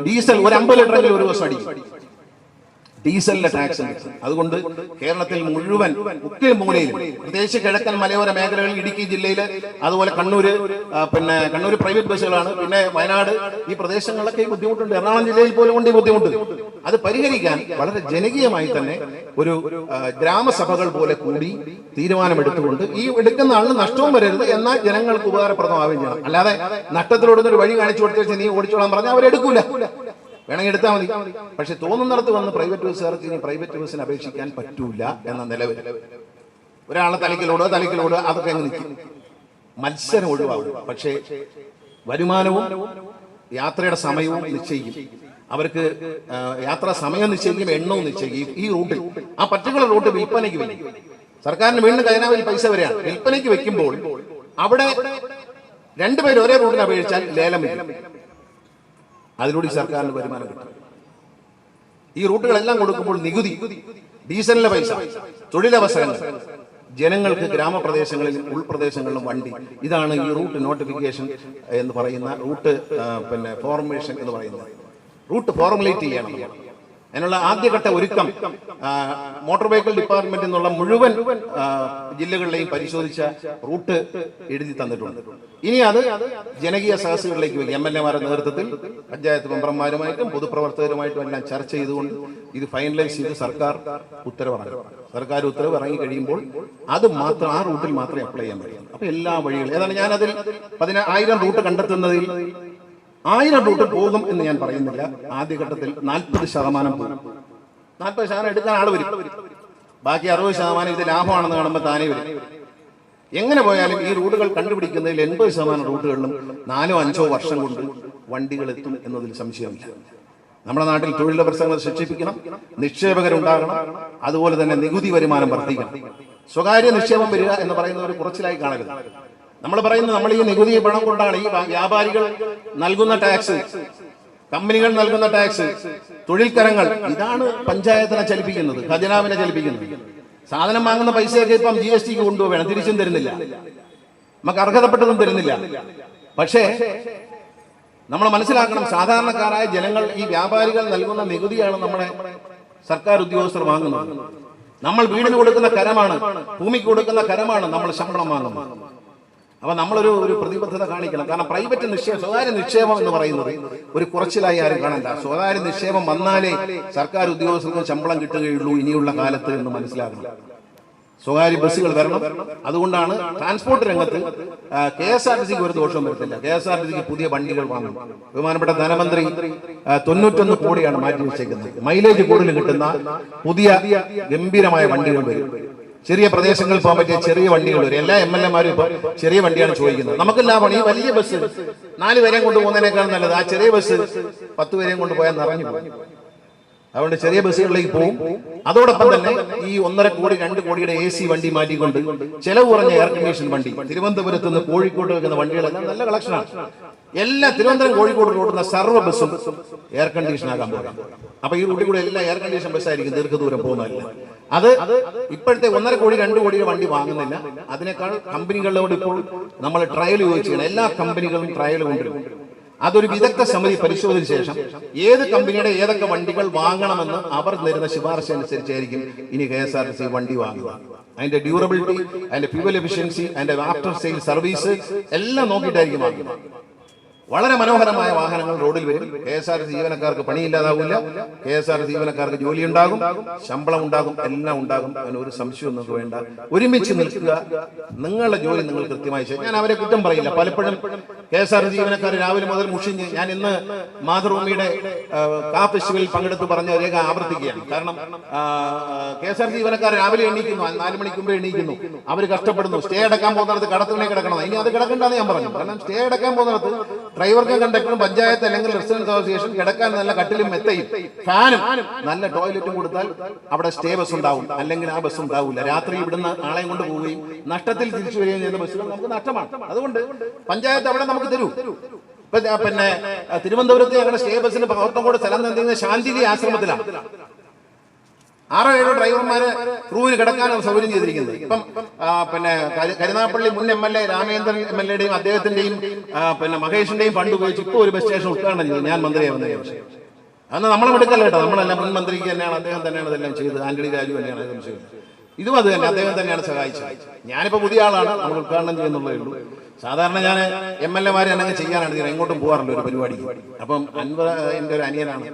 ഡീസൽ ഒരു 50 ലിറ്ററെങ്കിലും ഒരു ദിവസം അടിക്കും, ഡീസലിന്റെ ടാക്സ്. അതുകൊണ്ട് കേരളത്തിൽ മുഴുവൻ മുക്കിൽ മൂലയിലും പ്രത്യേകിച്ച് കിഴക്കൻ മലയോര മേഖലകളിൽ ഇടുക്കി ജില്ലയില് അതുപോലെ കണ്ണൂര് പ്രൈവറ്റ് ബസ്സുകളാണ്. പിന്നെ വയനാട് ഈ പ്രദേശങ്ങളിലൊക്കെ ഈ ബുദ്ധിമുട്ടുണ്ട്. എറണാകുളം ജില്ലയിൽ പോലും ഉണ്ട് ഈ ബുദ്ധിമുട്ട്. അത് പരിഹരിക്കാൻ വളരെ ജനകീയമായി തന്നെ ഒരു ഗ്രാമസഭകൾ പോലെ കൂടി തീരുമാനമെടുത്തുകൊണ്ട് ഈ എടുക്കുന്ന ആളിന് നഷ്ടവും വരരുത്, എന്നാൽ ജനങ്ങൾക്ക് ഉപകാരപ്രദമാവുകയും ചെയ്യണം. അല്ലാതെ നഷ്ടത്തിലോടുന്നൊരു വഴി കാണിച്ചു കൊടുത്തേച്ച് നീ ഓടിച്ചോളാൻ പറഞ്ഞാൽ അവരെടുക്കൂല, വേണമെങ്കിൽ എടുത്താൽ മതി. പക്ഷെ തോന്നുന്നിടത്ത് വന്ന് പ്രൈവറ്റ് ബസ്സുകാർക്ക് ഇനി പ്രൈവറ്റ് ബസ്സിന് അപേക്ഷിക്കാൻ പറ്റൂല എന്ന നിലവിൽ ഒരാളെ തലക്കിലോട് അതൊക്കെ അങ്ങ് നിൽക്കും, മത്സരം ഒഴിവാകും. പക്ഷേ വരുമാനവും യാത്രയുടെ സമയവും നിശ്ചയിക്കും, അവർക്ക് യാത്രാ സമയം നിശ്ചയിക്കും, എണ്ണവും നിശ്ചയിക്കും. ഈ റൂട്ടിൽ ആ പർട്ടിക്കുലർ റൂട്ട് വിൽപ്പനയ്ക്ക് വയ്ക്കും. സർക്കാരിന് വീണ്ടും ഖജനാവിൽ പൈസ വരെയാണ്. വിൽപ്പനയ്ക്ക് വെക്കുമ്പോൾ അവിടെ രണ്ടുപേരും ഒരേ റൂട്ടിന് അപേക്ഷിച്ചാൽ ലേലം വരും. അതിലൂടെ സർക്കാരിന് വരുമാനം കിട്ടും. ഈ റൂട്ടുകളെല്ലാം കൊടുക്കുമ്പോൾ നികുതി, ഡീസലിന്റെ പൈസ, തൊഴിലവസരങ്ങൾ, ജനങ്ങൾക്ക് ഗ്രാമപ്രദേശങ്ങളിലും ഉൾപ്രദേശങ്ങളിലും വണ്ടി. ഇതാണ് ഈ റൂട്ട് നോട്ടിഫിക്കേഷൻ എന്ന് പറയുന്ന റൂട്ട് ഫോർമേഷൻ എന്ന് പറയുന്നത്. റൂട്ട് ഫോർമുലേറ്റ് ചെയ്യണം. അതിനുള്ള ആദ്യഘട്ട ഒരുക്കം മോട്ടോർ വെഹിക്കിൾ ഡിപ്പാർട്ട്മെന്റിൽ നിന്നുള്ള മുഴുവൻ ജില്ലകളിലെയും പരിശോധിച്ച റൂട്ട് എഴുതി തന്നിട്ടുണ്ട്. ഇനി അത് ജനകീയ സദസ്സുകളിലേക്ക് വയ്ക്കും. MLA-മാരുടെ നേതൃത്വത്തിൽ പഞ്ചായത്ത് മെമ്പർമാരുമായിട്ടും പൊതുപ്രവർത്തകരുമായിട്ടും എല്ലാം ചർച്ച ചെയ്തുകൊണ്ട് ഇത് ഫൈനലൈസ് ചെയ്ത് സർക്കാർ ഉത്തരവ് ഇറങ്ങി കഴിയുമ്പോൾ അത് മാത്രം ആ റൂട്ടിൽ മാത്രമേ അപ്ലൈ ചെയ്യാൻ പറ്റും. അപ്പൊ എല്ലാ വഴികളും ഏതാണ് ഞാനതിൽ 10,000 റൂട്ട് കണ്ടെത്തുന്നതിൽ 1000 റൂട്ട് പോകും എന്ന് ഞാൻ പറയുന്നില്ല. ആദ്യഘട്ടത്തിൽ 40% പോകും. 40% എടുക്കാൻ ആള് വരും, ബാക്കി 60% ഇത് ലാഭമാണെന്ന് കാണുമ്പോൾ താനേ വരും. എങ്ങനെ പോയാലും ഈ റൂട്ടുകൾ കണ്ടുപിടിക്കുന്നതിൽ 80% റൂട്ടുകളിലും 4-5 വർഷം കൊണ്ട് വണ്ടികൾ എത്തും എന്നതിൽ സംശയമില്ല. നമ്മുടെ നാട്ടിൽ തൊഴിലവസരങ്ങൾ സൃഷ്ടിപ്പിക്കണം, നിക്ഷേപകരുണ്ടാകണം, അതുപോലെ തന്നെ നികുതി വരുമാനം വർദ്ധിക്കണം. സ്വകാര്യ നിക്ഷേപം വരിക എന്ന് പറയുന്ന ഒരു കുറച്ചിലായി കാണരുത്. നമ്മൾ പറയുന്നത് നമ്മൾ ഈ നികുതി പണം കൊണ്ടാണ് ഈ വ്യാപാരികൾ നൽകുന്ന ടാക്സ്, കമ്പനികൾ നൽകുന്ന ടാക്സ്, തൊഴിൽ കരങ്ങൾ, ഇതാണ് പഞ്ചായത്തിനെ ചലിപ്പിക്കുന്നത്, ഖജനാവിനെ ചലിപ്പിക്കുന്നത്. സാധനം വാങ്ങുന്ന പൈസയൊക്കെ ഇപ്പം GSTക്ക് കൊണ്ടുപോകണം, തിരിച്ചും തരുന്നില്ല, നമുക്ക് അർഹതപ്പെട്ടതും തരുന്നില്ല. പക്ഷേ നമ്മൾ മനസ്സിലാക്കണം, സാധാരണക്കാരായ ജനങ്ങൾ ഈ വ്യാപാരികൾ നൽകുന്ന നികുതിയാണ് നമ്മുടെ സർക്കാർ ഉദ്യോഗസ്ഥർ വാങ്ങുന്നത്. നമ്മൾ വീടിന് കൊടുക്കുന്ന കരമാണ്, ഭൂമിക്ക് കൊടുക്കുന്ന കരമാണ് നമ്മൾ ശമ്പളം വാങ്ങുന്നത്. അപ്പൊ നമ്മളൊരു പ്രതിബദ്ധത കാണിക്കണം. കാരണം പ്രൈവറ്റ് നിക്ഷേപം, സ്വകാര്യ നിക്ഷേപം എന്ന് പറയുന്നത് ഒരു കുറച്ചിലായി ആരും കാണണ്ട. സ്വകാര്യ നിക്ഷേപം വന്നാലേ സർക്കാർ ഉദ്യോഗസ്ഥർക്ക് ശമ്പളം കിട്ടുകയുള്ളൂ ഇനിയുള്ള കാലത്ത് എന്ന് മനസ്സിലാക്കണം. സ്വകാര്യ ബസ്സുകൾ വരണം. അതുകൊണ്ടാണ് ട്രാൻസ്പോർട്ട് രംഗത്ത് KSRTCക്ക് ഒരു ദോഷവും വരത്തില്ല. KSRTCക്ക് പുതിയ വണ്ടികൾ വാങ്ങും. ബഹുമാനപ്പെട്ട ധനമന്ത്രി 91 കോടിയാണ് മാറ്റി വെച്ചേക്കുന്നത്. മൈലേജ് കൂടുതൽ കിട്ടുന്ന പുതിയ ഗംഭീരമായ വണ്ടികൾ വരും. ചെറിയ പ്രദേശങ്ങളിൽ പോകാൻ പറ്റിയ ചെറിയ വണ്ടികൾ വരും. എല്ലാ MLA-മാരും ഇപ്പൊ ചെറിയ വണ്ടിയാണ് ചോദിക്കുന്നത്. നമുക്ക് ലാഭമാണ്. ഈ വലിയ ബസ് 4 പേരെയും കൊണ്ടുപോകുന്നതിനേക്കാൾ നല്ലത് ആ ചെറിയ ബസ് 10 പേരെയും കൊണ്ടുപോയാൽ നിറഞ്ഞു പോകും. അതുകൊണ്ട് ചെറിയ ബസ്സുകളിലേക്ക് പോകും. അതോടൊപ്പം തന്നെ ഈ 1.5 കോടി 2 കോടിയുടെ AC വണ്ടി മാറ്റിക്കൊണ്ട് ചെലവ് കുറഞ്ഞ എയർ കണ്ടീഷൻ വണ്ടി, തിരുവനന്തപുരത്ത് നിന്ന് കോഴിക്കോട് വെക്കുന്ന വണ്ടികളെല്ലാം നല്ല കളക്ഷനാണ്. എല്ലാ തിരുവനന്തപുരം കോഴിക്കോട് ഓടുന്ന സർവ്വ ബസ്സും എയർ കണ്ടീഷൻ ആകാൻ പോകും. അപ്പൊ ഈ റൂട്ടിൽ കൂടെ എല്ലാം എയർ കണ്ടീഷൻ ബസ്സായിരിക്കും ദീർഘദൂരം പോകുന്നതല്ല. അത് ഇപ്പോഴത്തെ 1.5 കോടി 2 കോടിയുടെ വണ്ടി വാങ്ങുന്നില്ല. അതിനേക്കാൾ കമ്പനികളോട് ഇപ്പോൾ നമ്മൾ ട്രയൽ ചോദിച്ചാണ്. എല്ലാ കമ്പനികളും ട്രയൽ കൊണ്ടുവരും. അതൊരു വിദഗ്ധ സമിതി പരിശോധിച്ച ശേഷം ഏത് കമ്പനിയുടെ ഏതൊക്കെ വണ്ടികൾ വാങ്ങണമെന്ന് അവർ തരുന്ന ശുപാർശ അനുസരിച്ചായിരിക്കും ഇനി KSRTC വണ്ടി വാങ്ങുക. അതിന്റെ ഡ്യൂറബിലിറ്റി, അതിന്റെ ഫ്യൂവൽ എഫിഷ്യൻസി, അതിന്റെ ആഫ്റ്റർ സെയിൽ സർവീസ് എല്ലാം നോക്കിയിട്ടായിരിക്കും വാങ്ങുക. വളരെ മനോഹരമായ വാഹനങ്ങൾ റോഡിൽ വരും. KSRTC ജീവനക്കാർക്ക് പണിയില്ലാതാവില്ല, KSRTC ജീവനക്കാർക്ക് ജോലി ഉണ്ടാകും, ശമ്പളം ഉണ്ടാകും, എല്ലാം ഉണ്ടാകും. അതിന് ഒരു സംശയവും നിങ്ങൾക്ക് വേണ്ട. ഒരുമിച്ച് നിൽക്കുക, നിങ്ങളുടെ ജോലി നിങ്ങൾ കൃത്യമായി ചെയ്യും. ഞാൻ അവരെ കുറ്റം പറയില്ല. പലപ്പോഴും KSRTC ജീവനക്കാർ രാവിലെ മുതൽ മുഷിഞ്ഞ്, ഞാൻ ഇന്ന് മാതൃഭൂമിയുടെ ഫെസ്റ്റിവലിൽ പങ്കെടുത്ത് പറഞ്ഞ രേഖ ആവർത്തിക്കുകയാണ്. കാരണം KSRTC ജീവനക്കാർ രാവിലെ എണീക്കുന്നു, 4 മണിക്ക് മുമ്പ് എണീക്കുന്നു, അവർ കഷ്ടപ്പെടുന്നു. സ്റ്റേ അടക്കാൻ പോകുന്നിടത്ത് കടത്തുണി കിടക്കണം. ഇനി അത് കിടക്കണ്ടെന്ന് ഞാൻ പറഞ്ഞു. കാരണം സ്റ്റേ അടക്കാൻ പോകുന്നിടത്ത് ഡ്രൈവർക്കും കണ്ടക്ടറും പഞ്ചായത്ത് അല്ലെങ്കിൽ റെസിഡൻസ് അസോസിയേഷൻ കിടക്കാൻ നല്ല കട്ടിലും മെത്തയും ഫാനും നല്ല ടോയ്ലറ്റും കൊടുത്താൽ അവിടെ സ്റ്റേ ബസ് ഉണ്ടാവും, അല്ലെങ്കിൽ ആ ബസ് ഉണ്ടാവില്ല. രാത്രി ഇവിടുന്ന് ആളെയും കൊണ്ട് പോവുകയും നഷ്ടത്തിൽ തിരിച്ചു വരികയും ചെയ്യുന്ന ബസ്സുകൾ നമുക്ക് നഷ്ടമാണ്. അതുകൊണ്ട് പഞ്ചായത്ത് അവിടെ നമുക്ക് തരൂ. പിന്നെ തിരുവനന്തപുരത്ത് ഞങ്ങളുടെ സ്റ്റേ ബസ്സിന് പകർത്തോട് സ്ഥലം തന്നിരുന്ന ശാന്തിഗി ആശ്രമത്തിലാണ് 6-7 ഡ്രൈവർമാരെ ക്രൂവിന് കിടക്കാനുള്ള സൗകര്യം ചെയ്തിരിക്കുന്നത്. ഇപ്പം പിന്നെ കരുനാഗപ്പള്ളി മുൻ MLA രാമേന്ദ്രൻ MLA-യുടെയും അദ്ദേഹത്തിന്റെയും പിന്നെ മഹേഷിന്റെയും ഫണ്ട് ഉപയോഗിച്ച് ഇപ്പോൾ ഒരു ബസ് സ്റ്റേഷൻ ഉദ്ഘാടനം ചെയ്തു ഞാൻ മന്ത്രിയാവുന്ന ശേഷം. അന്ന് നമ്മളെ എടുക്കല്ല കേട്ടോ, നമ്മളല്ല, മുൻ മന്ത്രിക്ക് തന്നെയാണ്, അദ്ദേഹം തന്നെയാണ് ഇതെല്ലാം ചെയ്തത്. ആന്റണി രാജു തന്നെയാണ് ഇതെല്ലാം ചെയ്തത്. ഇതും അത് തന്നെ, അദ്ദേഹം തന്നെയാണ് സഹായിച്ചത്. ഞാനിപ്പോ പുതിയ ആളാണ്, നമ്മൾ ഉദ്ഘാടനം ചെയ്യുന്നുള്ളേ ഉള്ളൂ. സാധാരണ ഞാൻ MLA-മാരെ അങ്ങനെ ചെയ്യാനാണ് ഞാൻ എങ്ങോട്ടും പോകാറുണ്ട് ഒരു പരിപാടിക്ക്. അപ്പം അൻവർ എൻ്റെ ഒരു അനിയനാണ്,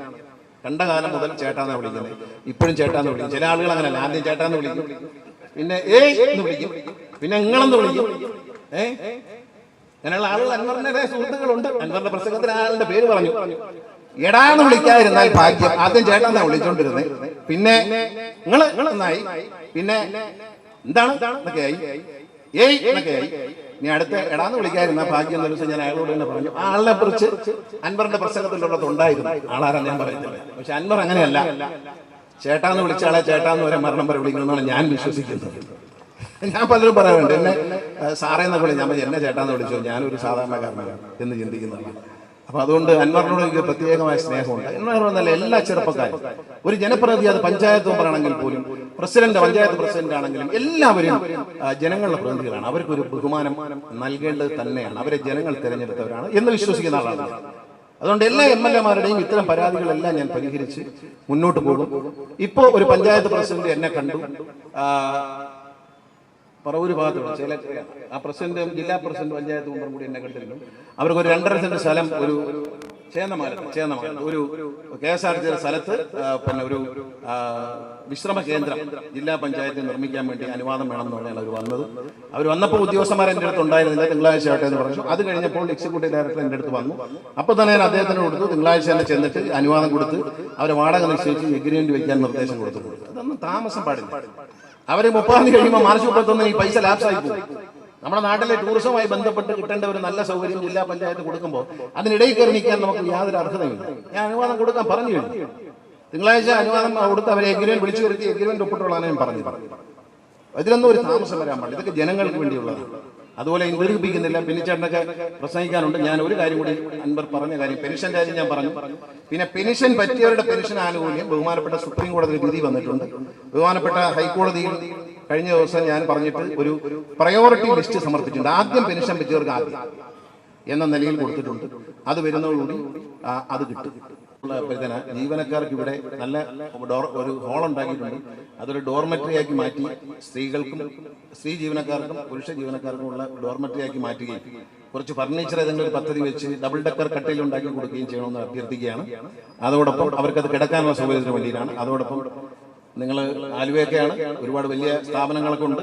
കണ്ട കാലം മുതൽ ചേട്ടാന്ന് വിളിക്കുന്നത്, ഇപ്പോഴും ചേട്ടാന്ന് വിളിക്കും. ചില ആളുകൾ അങ്ങനെയല്ല, ആദ്യം ചേട്ടാന്ന് വിളിക്കും, പിന്നെ എന്ന് വിളിക്കും, പിന്നെ നിങ്ങളെന്ന് വിളിക്കും. അങ്ങനെയുള്ള ആളുകൾ അൻവറിന്റെ സുഹൃത്തുക്കളുണ്ട്. അൻവറിന്റെ പ്രസംഗത്തിന് ആളുടെ പേര് പറഞ്ഞു, എടാന്ന് വിളിക്കാതിരുന്നാൽ ഭാഗ്യം. ആദ്യം ചേട്ടാന്നാ വിളിച്ചോണ്ടിരുന്നത്, പിന്നെ നിങ്ങൾ എന്നായി, പിന്നെ എന്താണ് എന്നൊക്കെ ആയി, എന്നൊക്കെ ആയി. ഇനി അടുത്ത എടാന്ന് വിളിക്കാതിരുന്ന ഭാഗ്യം എന്ന ദിവസം ഞാൻ അയാളോട് തന്നെ പറഞ്ഞു. ആ ആളിനെ കുറിച്ച് അൻവറിന്റെ പ്രസംഗത്തിലുള്ളതുണ്ടായിരുന്നു, ആളാരാ ഞാൻ പറയുന്നത്. പക്ഷെ അൻവർ അങ്ങനെയല്ല, ചേട്ടാന്ന് വിളിച്ച ആളെ ചേട്ടാന്ന് വരെ മരണം വരെ വിളിക്കണമെന്നാണ് ഞാൻ വിശ്വസിക്കുന്നത്. ഞാൻ പലരും പറയാറുണ്ട്, എന്നെ സാറേ എന്നൊക്കെ വിളിച്ചു, ഞാൻ എന്നെ ചേട്ടാന്ന് വിളിച്ചോ, ഞാനൊരു സാധാരണക്കാരനാണ് എന്ന് ചിന്തിക്കുന്നതാണ്. അപ്പൊ അതുകൊണ്ട് അൻവറിനോട് എനിക്ക് പ്രത്യേകമായ സ്നേഹമുണ്ട്. എന്നല്ല എല്ലാ ചെറുപ്പക്കാരും, ഒരു ജനപ്രതിനിധി, അത് പഞ്ചായത്ത് മെമ്പറാണെങ്കിൽ പോലും, പ്രസിഡന്റ്, പഞ്ചായത്ത് പ്രസിഡന്റ് ആണെങ്കിലും എല്ലാവരും ജനങ്ങളുടെ പ്രതിനിധികളാണ്. അവർക്കൊരു ബഹുമാനം നൽകേണ്ടത് തന്നെയാണ്. അവരെ ജനങ്ങൾ തിരഞ്ഞെടുത്തവരാണ് എന്ന് വിശ്വസിക്കുന്ന ആളാണ്. അതുകൊണ്ട് എല്ലാ MLA-മാരുടെയും ഇത്തരം പരാതികളെല്ലാം ഞാൻ പരിഹരിച്ച് മുന്നോട്ട് പോകും. ഇപ്പോ ഒരു പഞ്ചായത്ത് പ്രസിഡന്റ് എന്നെ കണ്ടു, പറവൂര് ഭാഗത്തുള്ള സെക്രട്ടറിയാണ്. ആ പ്രസിഡന്റ്, ജില്ലാ പ്രസിഡന്റ്, പഞ്ചായത്ത് മെമ്പറും കൂടി എന്നെ കണ്ടിരുന്നു. അവർക്ക് ഒരു 2.5 സെന്റ് സ്ഥലം ഒരു ചേന്നമല ഒരു KSRTC സ്ഥലത്ത് പിന്നെ ഒരു വിശ്രമ കേന്ദ്രം ജില്ലാ പഞ്ചായത്തിൽ നിർമ്മിക്കാൻ വേണ്ടി അനുവാദം വേണമെന്ന് പറഞ്ഞാൽ അവർ വന്നത്. അവർ വന്നപ്പോൾ ഉദ്യോഗസ്ഥന്മാർ എൻ്റെ അടുത്ത് ഉണ്ടായിരുന്നില്ല, തിങ്കളാഴ്ച ആവട്ടെ എന്ന് പറഞ്ഞു. അത് കഴിഞ്ഞപ്പോൾ എക്സിക്യൂട്ടീവ് ഡയറക്ടർ എൻ്റെ അടുത്ത് വന്നു. അപ്പോൾ തന്നെ ഞാൻ അദ്ദേഹത്തിന് കൊടുത്തു, തിങ്കളാഴ്ച തന്നെ ചെന്നിട്ട് അനുവാദം കൊടുത്ത് അവരെ വാടക നിശ്ചയിച്ച് എഗ്രിമെന്റ് വയ്ക്കാൻ നിർദ്ദേശം കൊടുത്തിട്ടുണ്ട്. അതൊന്നും താമസം പാടില്ല. അവർ 30 തീയതി കഴിയുമ്പോൾ മാർച്ച് 31 ഈ പൈസ ലാപ്സായി പോകും. നമ്മുടെ നാട്ടിലെ ടൂറിസവുമായി ബന്ധപ്പെട്ട് കിട്ടേണ്ട ഒരു നല്ല സൗകര്യം ജില്ലാ പഞ്ചായത്ത് കൊടുക്കുമ്പോൾ അതിനിടയിൽ കയറി നിൽക്കാൻ നമുക്ക് യാതൊരു അർഹതയില്ല. ഞാൻ അനുവാദം കൊടുക്കാൻ പറഞ്ഞു കഴിഞ്ഞു. തിങ്കളാഴ്ച അനുവാദം കൊടുത്ത് അവരെ എഗ്രിമെന്റ് വിളിച്ചു വരുത്തി എഗ്രിമെന്റ് ഒപ്പിട്ടുള്ളതാണ് ഞാൻ പറഞ്ഞു. ഇതിലൊന്നും ഒരു താമസം വരാൻ പാടില്ല. ഇതൊക്കെ ജനങ്ങൾക്ക് വേണ്ടിയുള്ളതാണ്. അതുപോലെ ദീർഘിപ്പിക്കുന്നില്ല. പെനിച്ചേട്ടനൊക്കെ പ്രസംഗിക്കാനുണ്ട്. ഞാൻ ഒരു കാര്യം കൂടി, അൻവർ പറഞ്ഞ കാര്യം, പെൻഷൻ കാര്യം ഞാൻ പറഞ്ഞു. പിന്നെ പെൻഷൻ പറ്റിയവരുടെ പെൻഷൻ ആനുകൂല്യം ബഹുമാനപ്പെട്ട സുപ്രീം കോടതി വിധി വന്നിട്ടുണ്ട്. ബഹുമാനപ്പെട്ട ഹൈക്കോടതിയിൽ കഴിഞ്ഞ ദിവസം ഞാൻ പറഞ്ഞിട്ട് ഒരു പ്രയോറിറ്റി ലിസ്റ്റ് സമർപ്പിച്ചിട്ടുണ്ട്. ആദ്യം പെൻഷൻ പറ്റിയവർക്ക് ആദ്യം എന്ന നിലയിൽ കൊടുത്തിട്ടുണ്ട്. അത് വരുന്നതോടുകൂടി അത് കിട്ടും. ജീവനക്കാർക്ക് ഇവിടെ നല്ല ഒരു ഹോൾ ഉണ്ടാക്കിയിട്ടുണ്ട്. അതൊരു ഡോർമെട്രി ആക്കി മാറ്റി സ്ത്രീകൾക്കും, സ്ത്രീ ജീവനക്കാർക്കും പുരുഷ ജീവനക്കാർക്കും ഉള്ള ഡോർമെട്രി ആക്കി മാറ്റുകയും കുറച്ച് ഫർണിച്ചർ ഏതെങ്കിലും ഒരു പദ്ധതി വെച്ച് ഡബിൾ ഡെക്കർ കട്ടയിൽ ഉണ്ടാക്കി കൊടുക്കുകയും ചെയ്യണമെന്ന് അഭ്യർത്ഥിക്കുകയാണ്. അതോടൊപ്പം അവർക്കത് കിടക്കാനുള്ള സൗകര്യത്തിന് വേണ്ടിയിട്ടാണ്. അതോടൊപ്പം നിങ്ങൾ ആലുവയൊക്കെയാണ്, ഒരുപാട് വലിയ സ്ഥാപനങ്ങളൊക്കെ ഉണ്ട്.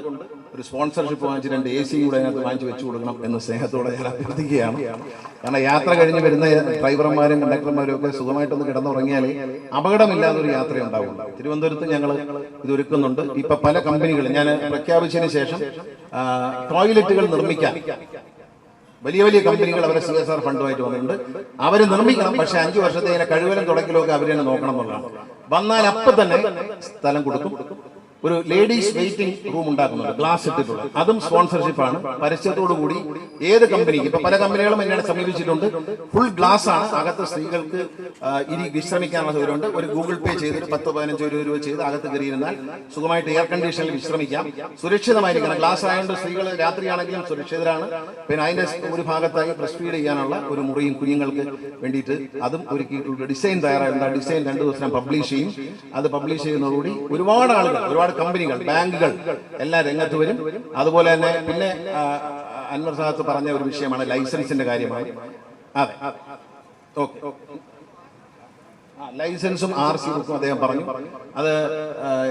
ഒരു സ്പോൺസർഷിപ്പ് വാങ്ങിച്ച് 2 AC കൂടെ അതിനകത്ത് വാങ്ങിച്ച് വെച്ചു കൊടുക്കണം എന്ന് സ്നേഹത്തോടെ ഞാൻ അഭ്യർത്ഥിക്കുകയാണ്. കാരണം യാത്ര കഴിഞ്ഞ് വരുന്ന ഡ്രൈവർമാരും കണ്ടക്ടർമാരും ഒക്കെ സുഖമായിട്ടൊന്ന് കിടന്നുറങ്ങിയാലേ അപകടമില്ലാതൊരു യാത്രയുണ്ടാവും. തിരുവനന്തപുരത്ത് ഞങ്ങൾ ഇത് ഒരുക്കുന്നുണ്ട്. ഇപ്പൊ പല കമ്പനികളും ഞാൻ പ്രഖ്യാപിച്ചതിന് ശേഷം ടോയ്ലറ്റുകൾ നിർമ്മിക്കാൻ വലിയ വലിയ കമ്പനികൾ അവരെ CSR ഫണ്ടുമായിട്ട് വന്നിട്ടുണ്ട്. അവർ നിർമ്മിക്കണം. പക്ഷെ 5 വർഷത്തെ കഴിവലും തുടക്കലൊക്കെ അവർ തന്നെ നോക്കണം എന്നുള്ളതാണ്. വന്നാൽ അപ്പം തന്നെ സ്ഥലം കൊടുക്കും. ഒരു ലേഡീസ് വെയിറ്റിംഗ് റൂം ഉണ്ടാക്കുന്നുണ്ട്, ഗ്ലാസ് ഇട്ടിട്ടുള്ള, അതും സ്പോൺസർഷിപ്പാണ്. പരസ്യത്തോടു കൂടി ഏത് കമ്പനിക്ക്, ഇപ്പൊ പല കമ്പനികളും എന്നെ സമീപിച്ചിട്ടുണ്ട്. ഫുൾ ഗ്ലാസ് ആണ്, അകത്ത് സ്ത്രീകൾക്ക് വിശ്രമിക്കാനുള്ള സൗകര്യമുണ്ട്. ഒരു ഗൂഗിൾ പേ ചെയ്തിട്ട് 10-15 രൂപ ചെയ്ത് അകത്ത് കയറിയിരുന്നാൽ സുഖമായിട്ട് എയർ കണ്ടീഷനിൽ വിശ്രമിക്കാം. സുരക്ഷിതമായിരിക്കണം. ഗ്ലാസ് ആയതുകൊണ്ട് സ്ത്രീകൾ രാത്രിയാണെങ്കിലും സുരക്ഷിതരാണ്. പിന്നെ അതിന്റെ ഒരു ഭാഗത്തായി ബ്രസ്റ്റ് ഫീഡ് ചെയ്യാനുള്ള ഒരു മുറിയും കുഞ്ഞുങ്ങൾക്ക് വേണ്ടിയിട്ട് അതും ഒരുക്കിയിട്ടുള്ള ഡിസൈൻ തയ്യാറായിട്ടുണ്ട്. ആ ഡിസൈൻ 2 ദിവസം പബ്ലിഷ് ചെയ്യും. അത് പബ്ലിഷ് ചെയ്യുന്നതോടുകൂടി ഒരുപാട് ആളുകൾ, ഒരുപാട് കമ്പനികൾ, ബാങ്കുകൾ എല്ലാം രംഗത്ത് വരും. അതുപോലെ തന്നെ പിന്നെ അൻവർ സാദത്ത് പറഞ്ഞ ഒരു വിഷയമാണ് ലൈസൻസിന്റെ കാര്യമായി. അതെ, ഓക്കെ, ലൈസൻസും RC ബുക്കും അദ്ദേഹം പറഞ്ഞു. അത്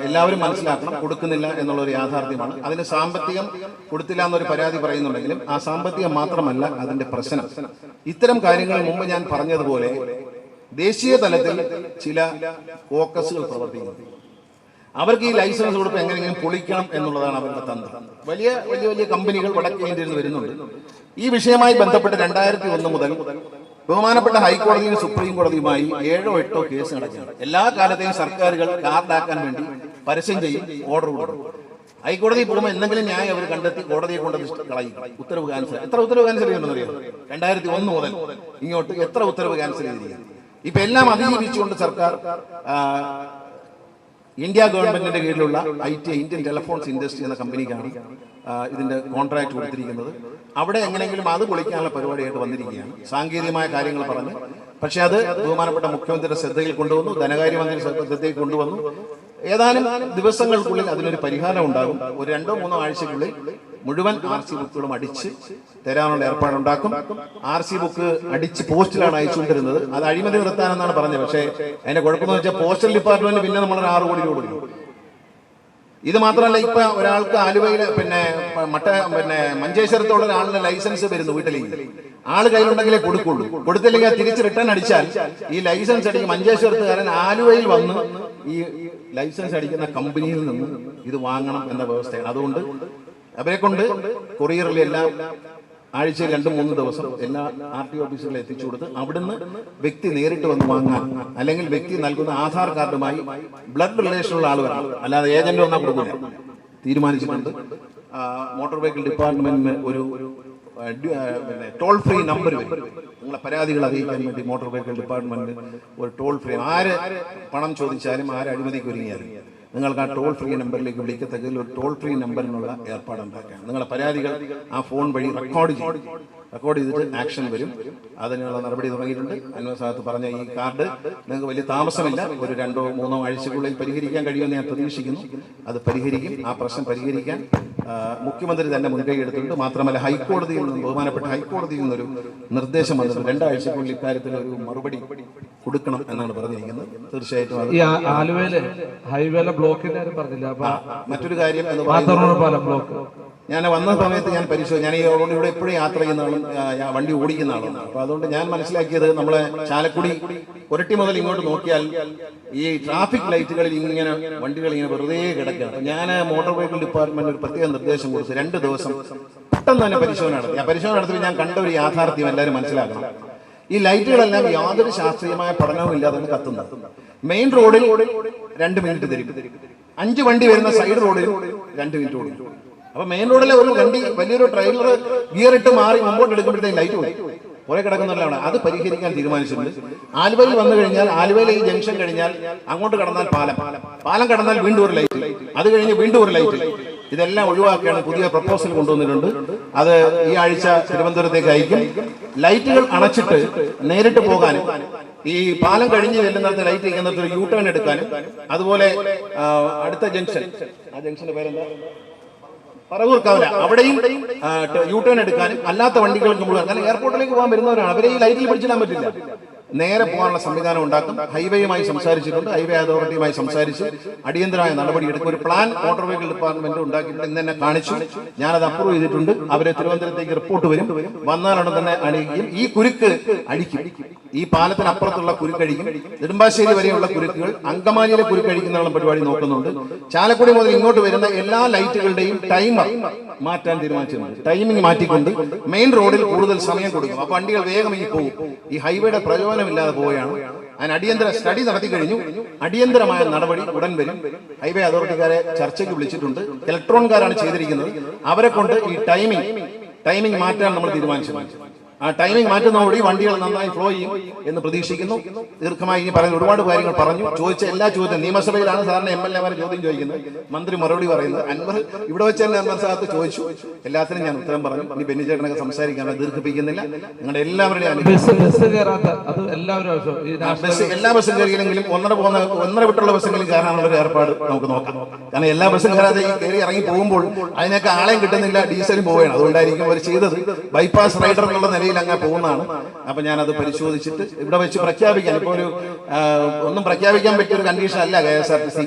എല്ലാവരും മനസ്സിലാക്കണം. കൊടുക്കുന്നില്ല എന്നുള്ളൊരു യാഥാർത്ഥ്യമാണ്. അതിന് സാമ്പത്തികം കൊടുത്തില്ല എന്നൊരു പരാതി പറയുന്നുണ്ടെങ്കിലും ആ സാമ്പത്തികം മാത്രമല്ല അതിന്റെ പ്രശ്നം. ഇത്തരം കാര്യങ്ങൾ മുമ്പ് ഞാൻ പറഞ്ഞതുപോലെ ദേശീയ തലത്തിൽ ചില ഫോക്കസുകൾ പ്രവർത്തിക്കുന്നു. അവർക്ക് ഈ ലൈസൻസ് കൊടുപ്പ് എങ്ങനെയെങ്കിലും പൊളിക്കണം എന്നുള്ളതാണ് അവരുടെ തന്ത്രം. വലിയ വലിയ വലിയ കമ്പനികൾ വടക്കേ ഇന്ത്യയിൽ നിന്ന് വരുന്നുണ്ട്. ഈ വിഷയവുമായി ബന്ധപ്പെട്ട് 2001 മുതൽ ബഹുമാനപ്പെട്ട ഹൈക്കോടതിയും സുപ്രീം കോടതിയുമായി 7 or 8 കേസ് നടക്കുകയാണ്. എല്ലാ കാലത്തെയും സർക്കാരുകൾ കാർഡാക്കാൻ വേണ്ടി പരസ്യം ചെയ്യും, ഓർഡർ കൊടുക്കും. ഹൈക്കോടതി പോകുമ്പോൾ എന്തെങ്കിലും ന്യായം അവർ കണ്ടെത്തി കോടതിയെ കൊണ്ട് കളയും, ഉത്തരവ് ക്യാൻസൽ. എത്ര ഉത്തരവ് ക്യാൻസൽ ചെയ്യുമെന്നറിയോ? 2001 മുതൽ ഇങ്ങോട്ട് എത്ര ഉത്തരവ് ക്യാൻസൽ ചെയ്തിരിക്കുക. ഇപ്പൊ എല്ലാം അതിജീവിച്ചുകൊണ്ട് സർക്കാർ ഇന്ത്യ ഗവൺമെന്റിന്റെ കീഴിലുള്ള ഇന്ത്യൻ ടെലിഫോൺസ് ഇൻഡസ്ട്രി എന്ന കമ്പനിക്കാണ് ഇതിന്റെ കോൺട്രാക്ട് കൊടുത്തിരിക്കുന്നത്. അവിടെ എങ്ങനെയെങ്കിലും അത് പൊളിക്കാനുള്ള പരിപാടിയായിട്ട് വന്നിരിക്കുകയാണ്, സാങ്കേതികമായ കാര്യങ്ങൾ പറഞ്ഞ്. പക്ഷെ അത് ബഹുമാനപ്പെട്ട മുഖ്യമന്ത്രിയുടെ ശ്രദ്ധയിൽ കൊണ്ടുവന്നു, ധനകാര്യമന്ത്രി ശ്രദ്ധയിൽ കൊണ്ടുവന്നു. ഏതാനും ദിവസങ്ങൾക്കുള്ളിൽ അതിനൊരു പരിഹാരം ഉണ്ടാകും. ഒരു 2-3 ആഴ്ചക്കുള്ളിൽ മുഴുവൻ RC ബുക്കുകളും അടിച്ച് തരാനുള്ള ഏർപ്പാടുണ്ടാക്കും. RC ബുക്ക് അടിച്ച് പോസ്റ്റിലാണ് അയച്ചുകൊണ്ടിരുന്നത്. അത് അഴിമതി നിർത്താനെന്നാണ് പറഞ്ഞത്. പക്ഷേ അതിന്റെ കുഴപ്പമെന്ന് വെച്ചാൽ പോസ്റ്റൽ ഡിപ്പാർട്ട്മെന്റ് പിന്നെ നമ്മൾ 6 കോടി കൊടുക്കും. ഇത് മാത്രമല്ല, ഇപ്പൊ ഒരാൾക്ക് ആലുവയില് മഞ്ചേശ്വരത്തോടെ ഒരാളിന്റെ ലൈസൻസ് വരുന്നു വീട്ടിലേക്ക്. ആള് കയ്യിലുണ്ടെങ്കിലേ കൊടുക്കുള്ളൂ. കൊടുത്തില്ലെങ്കിൽ തിരിച്ച് റിട്ടേൺ അടിച്ചാൽ ഈ ലൈസൻസ് അടിക്കും മഞ്ചേശ്വരത്തുകാരൻ ആലുവയിൽ വന്ന് ഈ ലൈസൻസ് അടിക്കുന്ന കമ്പനിയിൽ നിന്ന് ഇത് വാങ്ങണം എന്ന വ്യവസ്ഥയാണ്. അതുകൊണ്ട് അവരെ കൊണ്ട് കൊറിയറിൽ എല്ലാം ആഴ്ചയിൽ 2-3 ദിവസം എല്ലാ RTO ഓഫീസുകളിൽ എത്തിച്ചു കൊടുത്ത് അവിടുന്ന് വ്യക്തി നേരിട്ട് വന്ന് വാങ്ങാൻ, അല്ലെങ്കിൽ വ്യക്തി നൽകുന്ന ആധാർ കാർഡുമായി ബ്ലഡ് റിലേഷനുള്ള ആൾ വരണം, അല്ലാതെ ഏജന്റ് വന്നാൽ കൊടുക്കില്ല തീരുമാനിച്ചിട്ടുണ്ട്. മോട്ടോർ വെഹിക്കിൾ ഡിപ്പാർട്ട്മെന്റിന് ഒരു ടോൾ ഫ്രീ നമ്പർ വരും. നിങ്ങളെ പരാതികൾ അറിയിക്കാൻ വേണ്ടി മോട്ടോർ വെഹിക്കിൾ ഡിപ്പാർട്ട്മെന്റ് ഒരു ടോൾ ഫ്രീ, ആര് പണം ചോദിച്ചാലും ആര് അഴിമതിക്ക് ഒരുങ്ങിയാലും നിങ്ങൾക്ക് ആ ടോൾ ഫ്രീ നമ്പറിലേക്ക് വിളിക്കത്തക്കതിൽ ഒരു ടോൾ ഫ്രീ നമ്പറിനുള്ള ഏർപ്പാടുണ്ടാക്കുകയാണ്. നിങ്ങളുടെ പരാതികൾ ആ ഫോൺ വഴി റെക്കോർഡ് ചെയ്തിട്ട് ആക്ഷൻ വരും. അതിനുള്ള നടപടി തുടങ്ങിയിട്ടുണ്ട്. അന്വേഷണത്ത് പറഞ്ഞ ഈ കാർഡ് നിങ്ങൾക്ക് വലിയ താമസമില്ല, ഒരു 2-3 ആഴ്ചക്കുള്ളിൽ പരിഹരിക്കാൻ കഴിയുമെന്ന് ഞാൻ പ്രതീക്ഷിക്കുന്നു. അത് പരിഹരിക്കും. ആ പ്രശ്നം പരിഹരിക്കാൻ മുഖ്യമന്ത്രി തന്നെ മുൻകൈ എടുത്തിട്ടുണ്ട്. മാത്രമല്ല, ഹൈക്കോടതിയിൽ നിന്നും ബഹുമാനപ്പെട്ട ഹൈക്കോടതിയിൽ നിന്നൊരു നിർദ്ദേശം വന്നത് 2 ആഴ്ചക്കുള്ളിൽ ഇക്കാര്യത്തിൽ ഒരു മറുപടി കൊടുക്കണം എന്നാണ് പറഞ്ഞിരിക്കുന്നത്. തീർച്ചയായിട്ടും മറ്റൊരു കാര്യം എന്ന് പറയുന്നത്, ഞാൻ വന്ന സമയത്ത് ഞാൻ പരിശോധിച്ചു. ഞാൻ ഈ റോഡിലൂടെ എപ്പോഴും യാത്ര ചെയ്യുന്ന ആളും വണ്ടി ഓടിക്കുന്ന ആളാണ്. അപ്പൊ അതുകൊണ്ട് ഞാൻ മനസ്സിലാക്കിയത്, നമ്മളെ ചാലക്കുടി കൊരട്ടി മുതൽ ഇങ്ങോട്ട് നോക്കിയാൽ ഈ ട്രാഫിക് ലൈറ്റുകളിൽ ഇങ്ങനെ വണ്ടികൾ ഇങ്ങനെ വെറുതെ കിടക്കുകയാണ്. ഞാൻ മോട്ടോർ വെഹിക്കിൾ ഡിപ്പാർട്ട്മെന്റ് ഒരു പ്രത്യേക നിർദ്ദേശം കൊടുത്ത് 2 ദിവസം പെട്ടെന്ന് തന്നെ പരിശോധന നടത്തി. ആ പരിശോധന നടത്തി ഞാൻ കണ്ട ഒരു യാഥാർത്ഥ്യം എല്ലാവരും മനസ്സിലാക്കണം. ഈ ലൈറ്റുകളെല്ലാം യാതൊരു ശാസ്ത്രീയമായ പഠനവും ഇല്ലാതെ കത്തുന്നത്. മെയിൻ റോഡിൽ 2 മിനിറ്റ് തരും, 5 വണ്ടി വരുന്ന സൈഡ് റോഡിൽ 2 മിനിറ്റ് ഓടും. അപ്പൊ മെയിൻ റോഡിലെ ഒരു വണ്ടി വലിയൊരു ട്രെയിലർ ഗിയർ ഇട്ട് മാറി മുമ്പോട്ട് എടുക്കുമ്പോഴത്തേക്ക് ലൈറ്റ് പോയി കുറെ കിടക്കുന്നതാണ്. അത് പരിഹരിക്കാൻ തീരുമാനിച്ചിട്ടുണ്ട്. ആലുവയിൽ വന്നു കഴിഞ്ഞാൽ, ആലുവയിലെ ഈ ജംഗ്ഷൻ കഴിഞ്ഞാൽ അങ്ങോട്ട് കടന്നാൽ പാലം കടന്നാൽ വീണ്ടും ഒരു ലൈറ്റ്, അത് കഴിഞ്ഞ് വീണ്ടും ഒരു ലൈറ്റ്. ഇതെല്ലാം ഒഴിവാക്കിയാണ് പുതിയ പ്രപ്പോസൽ കൊണ്ടുവന്നിട്ടുണ്ട്. അത് ഈ ആഴ്ച തിരുവനന്തപുരത്തേക്ക് അയക്കും. ലൈറ്റുകൾ അണച്ചിട്ട് നേരിട്ട് പോകാനും, ഈ പാലം കഴിഞ്ഞ് ചെല്ലുന്നിടത്ത് ലൈറ്റ് ഇരിക്കുന്നിടത്ത് യു ടേൺ എടുക്കാനും, അതുപോലെ അടുത്ത ജംഗ്ഷൻ, ആ ജംഗ്ഷന്റെ പേരെന്താ, പറവൂർക്കാവില, അവിടെയും യു ടേൺ എടുക്കാനും അല്ലാത്ത വണ്ടികൾക്ക് മുഴുവൻ, കാരണം എയർപോർട്ടിലേക്ക് പോകാൻ വരുന്നവരാണ്, അവരെ ഈ ലൈറ്റിൽ പിടിച്ചിടാൻ പറ്റില്ല. നേരെ പോകാനുള്ള സംവിധാനം ഉണ്ടാക്കും. ഹൈവേയുമായി സംസാരിച്ചിട്ടുണ്ട്, ഹൈവേ അതോറിറ്റിയുമായി സംസാരിച്ച് അടിയന്തരമായ നടപടിയെടുക്കും. ഒരു പ്ലാൻ മോട്ടോർ വെഹിക്കിൾ ഡിപ്പാർട്ട്മെന്റ് ഉണ്ടാക്കിയിട്ട് ഇന്ന് തന്നെ കാണിച്ചു. ഞാനത് അപ്രൂവ് ചെയ്തിട്ടുണ്ട്. അവരെ തിരുവനന്തപുരത്തേക്ക് റിപ്പോർട്ട് വരും. വന്നാലാണ് തന്നെ അണിയിക്കും. ഈ കുരുക്ക് അടിക്കും. ഈ പാലത്തിനപ്പുറത്തുള്ള കുരുക്കഴിക്കും. നെടുമ്പാശ്ശേരി വരെയുള്ള കുരുക്കുകൾ, അങ്കമാലിയിലെ കുരുക്കഴിക്കുന്നുള്ള പരിപാടി നോക്കുന്നുണ്ട്. ചാലക്കുടി മുതൽ ഇങ്ങോട്ട് വരുന്ന എല്ലാ ലൈറ്റുകളുടെയും ടൈമർ മാറ്റാൻ തീരുമാനിച്ചിട്ടുണ്ട്. ടൈമിംഗ് മാറ്റിക്കൊണ്ട് മെയിൻ റോഡിൽ കൂടുതൽ സമയം കൊടുക്കും. അപ്പൊ വണ്ടികൾ വേഗം ഈ പോകും. ഈ ഹൈവേയുടെ പ്രയോജനമില്ലാതെ പോവുകയാണ്. അതിന് അടിയന്തര സ്റ്റഡി നടത്തി കഴിഞ്ഞു. അടിയന്തരമായ നടപടി ഉടൻ വരും. ഹൈവേ അതോറിറ്റിക്കാരെ ചർച്ചയ്ക്ക് വിളിച്ചിട്ടുണ്ട്. ഇലക്ട്രോൺകാരാണ് ചെയ്തിരിക്കുന്നത്. അവരെ കൊണ്ട് ഈ ടൈമിംഗ് മാറ്റാൻ നമ്മൾ തീരുമാനിച്ചിട്ടുണ്ട്. ആ ടൈമിംഗ് മാറ്റുന്നതോടുകൂടി വണ്ടികൾ നന്നായി ഫ്ലോ ചെയ്യും എന്ന് പ്രതീക്ഷിക്കുന്നു. ദീർഘമായി ഇനി പറയുന്ന ഒരുപാട് കാര്യങ്ങൾ പറഞ്ഞു. ചോദിച്ച എല്ലാ ചോദ്യവും, നിയമസഭയിലാണ് സാധാരണ MLA മാരെ ചോദ്യം ചോദിക്കുന്നത്, മന്ത്രി മറുപടി പറയുന്നത്. അൻവർ ഇവിടെ വെച്ച് തന്നെ അൻവർ സാഹത്ത് ചോദിച്ചു, എല്ലാത്തിനും ഞാൻ ഉത്തരം പറഞ്ഞു. ഇനി ബെന്നിച്ചേട്ടനൊക്കെ സംസാരിക്കാൻ ദീർഘിപ്പിക്കുന്നില്ല. നിങ്ങളുടെ എല്ലാവരുടെയും എല്ലാ ബസ്സും കയറിയില്ലെങ്കിലും ഒന്നര വിട്ടുള്ള ബസ്സെങ്കിലും കയറാനുള്ള ഒരു ഏർപ്പാട് നമുക്ക് നോക്കാം. കാരണം എല്ലാ ബസ്സും കയറാതെ ഈ കയറി ഇറങ്ങി പോകുമ്പോൾ അതിനൊക്കെ ആളെയും കിട്ടുന്നില്ല, ഡീസലും പോവുകയാണ്. അതുകൊണ്ടായിരിക്കും അവർ ചെയ്തത്. ബൈപ്പാസ് റൈഡർ എന്നുള്ള നിലയിൽ അങ്ങനെ പോകുന്നതാണ്. അപ്പൊ ഞാനത് പരിശോധിച്ചിട്ട് ഇവിടെ വെച്ച് പ്രഖ്യാപിക്കാൻ, ഇപ്പൊ ഒന്നും പ്രഖ്യാപിക്കാൻ പറ്റിയ ഒരു കണ്ടീഷൻ അല്ല KSRTC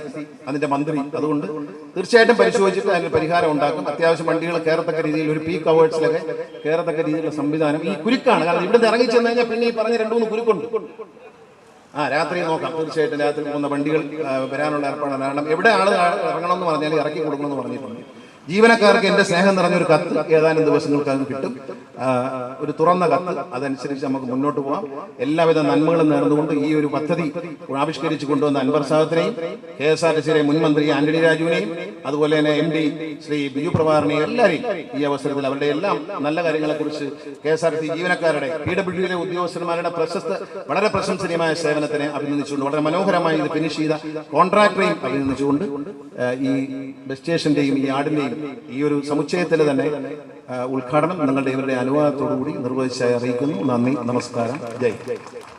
അതിന്റെ മന്ത്രി. അതുകൊണ്ട് തീർച്ചയായിട്ടും പരിശോധിച്ചിട്ട് അതിന് പരിഹാരം ഉണ്ടാക്കും. അത്യാവശ്യം വണ്ടികൾ കയറത്തക്ക രീതിയിൽ, ഒരു പീക്ക് അവേഴ്സിലൊക്കെ കയറത്തക്ക രീതിയിലുള്ള സംവിധാനം. ഈ കുരുക്കാണ്, കാരണം ഇവിടെ ഇറങ്ങി ചെന്ന് കഴിഞ്ഞാൽ പിന്നെ ഈ പറഞ്ഞ 2-3 കുരുക്കുണ്ട്. രാത്രി നോക്കാം, തീർച്ചയായിട്ടും രാത്രി പോകുന്ന വണ്ടികൾ വരാനുള്ള ഏർപ്പാടാണ്. കാരണം എവിടെ ആൾ ഇറങ്ങണമെന്ന് പറഞ്ഞാൽ ഇറക്കി കൊടുക്കണമെന്ന് പറഞ്ഞിട്ടുണ്ട്. ജീവനക്കാർക്ക് എൻ്റെ സ്നേഹം നിറഞ്ഞൊരു കത്ത് ഏതാനും ദിവസങ്ങൾക്കകം കിട്ടും, ഒരു തുറന്ന കത്ത്. അതനുസരിച്ച് നമുക്ക് മുന്നോട്ട് പോകാം. എല്ലാവിധ നന്മകളും നേർന്നുകൊണ്ട് ഈ ഒരു പദ്ധതി ആവിഷ്കരിച്ചു കൊണ്ടുവന്ന അൻവർ സാദത്തിനെയും KSRTCയിലെ മുൻ മന്ത്രി ആന്റണി രാജുവിനെയും അതുപോലെ തന്നെ MD ശ്രീ ബിജു പ്രഭാകരനെയും എല്ലാവരെയും ഈ അവസരത്തിൽ അവരുടെ എല്ലാം നല്ല കാര്യങ്ങളെക്കുറിച്ച് KSRTC ജീവനക്കാരുടെ PWDയിലെ ഉദ്യോഗസ്ഥന്മാരുടെ വളരെ പ്രശംസനീയമായ സേവനത്തിനെ അഭിനന്ദിച്ചുകൊണ്ട്, വളരെ മനോഹരമായി ഇത് ഫിനിഷ് ചെയ്ത കോൺട്രാക്ടറെയും അഭിനന്ദിച്ചുകൊണ്ട് ഈ ബസ് സ്റ്റേഷന്റെയും ഈ ആടിന്റെയും ഈ ഒരു സമുച്ചയത്തിൽ തന്നെ ഉദ്ഘാടനം നിങ്ങളുടെ ഇവരുടെ അനുവാദത്തോടുകൂടി നിർവഹിച്ചായി അറിയിക്കുന്നു. നന്ദി, നമസ്കാരം, ജയ്.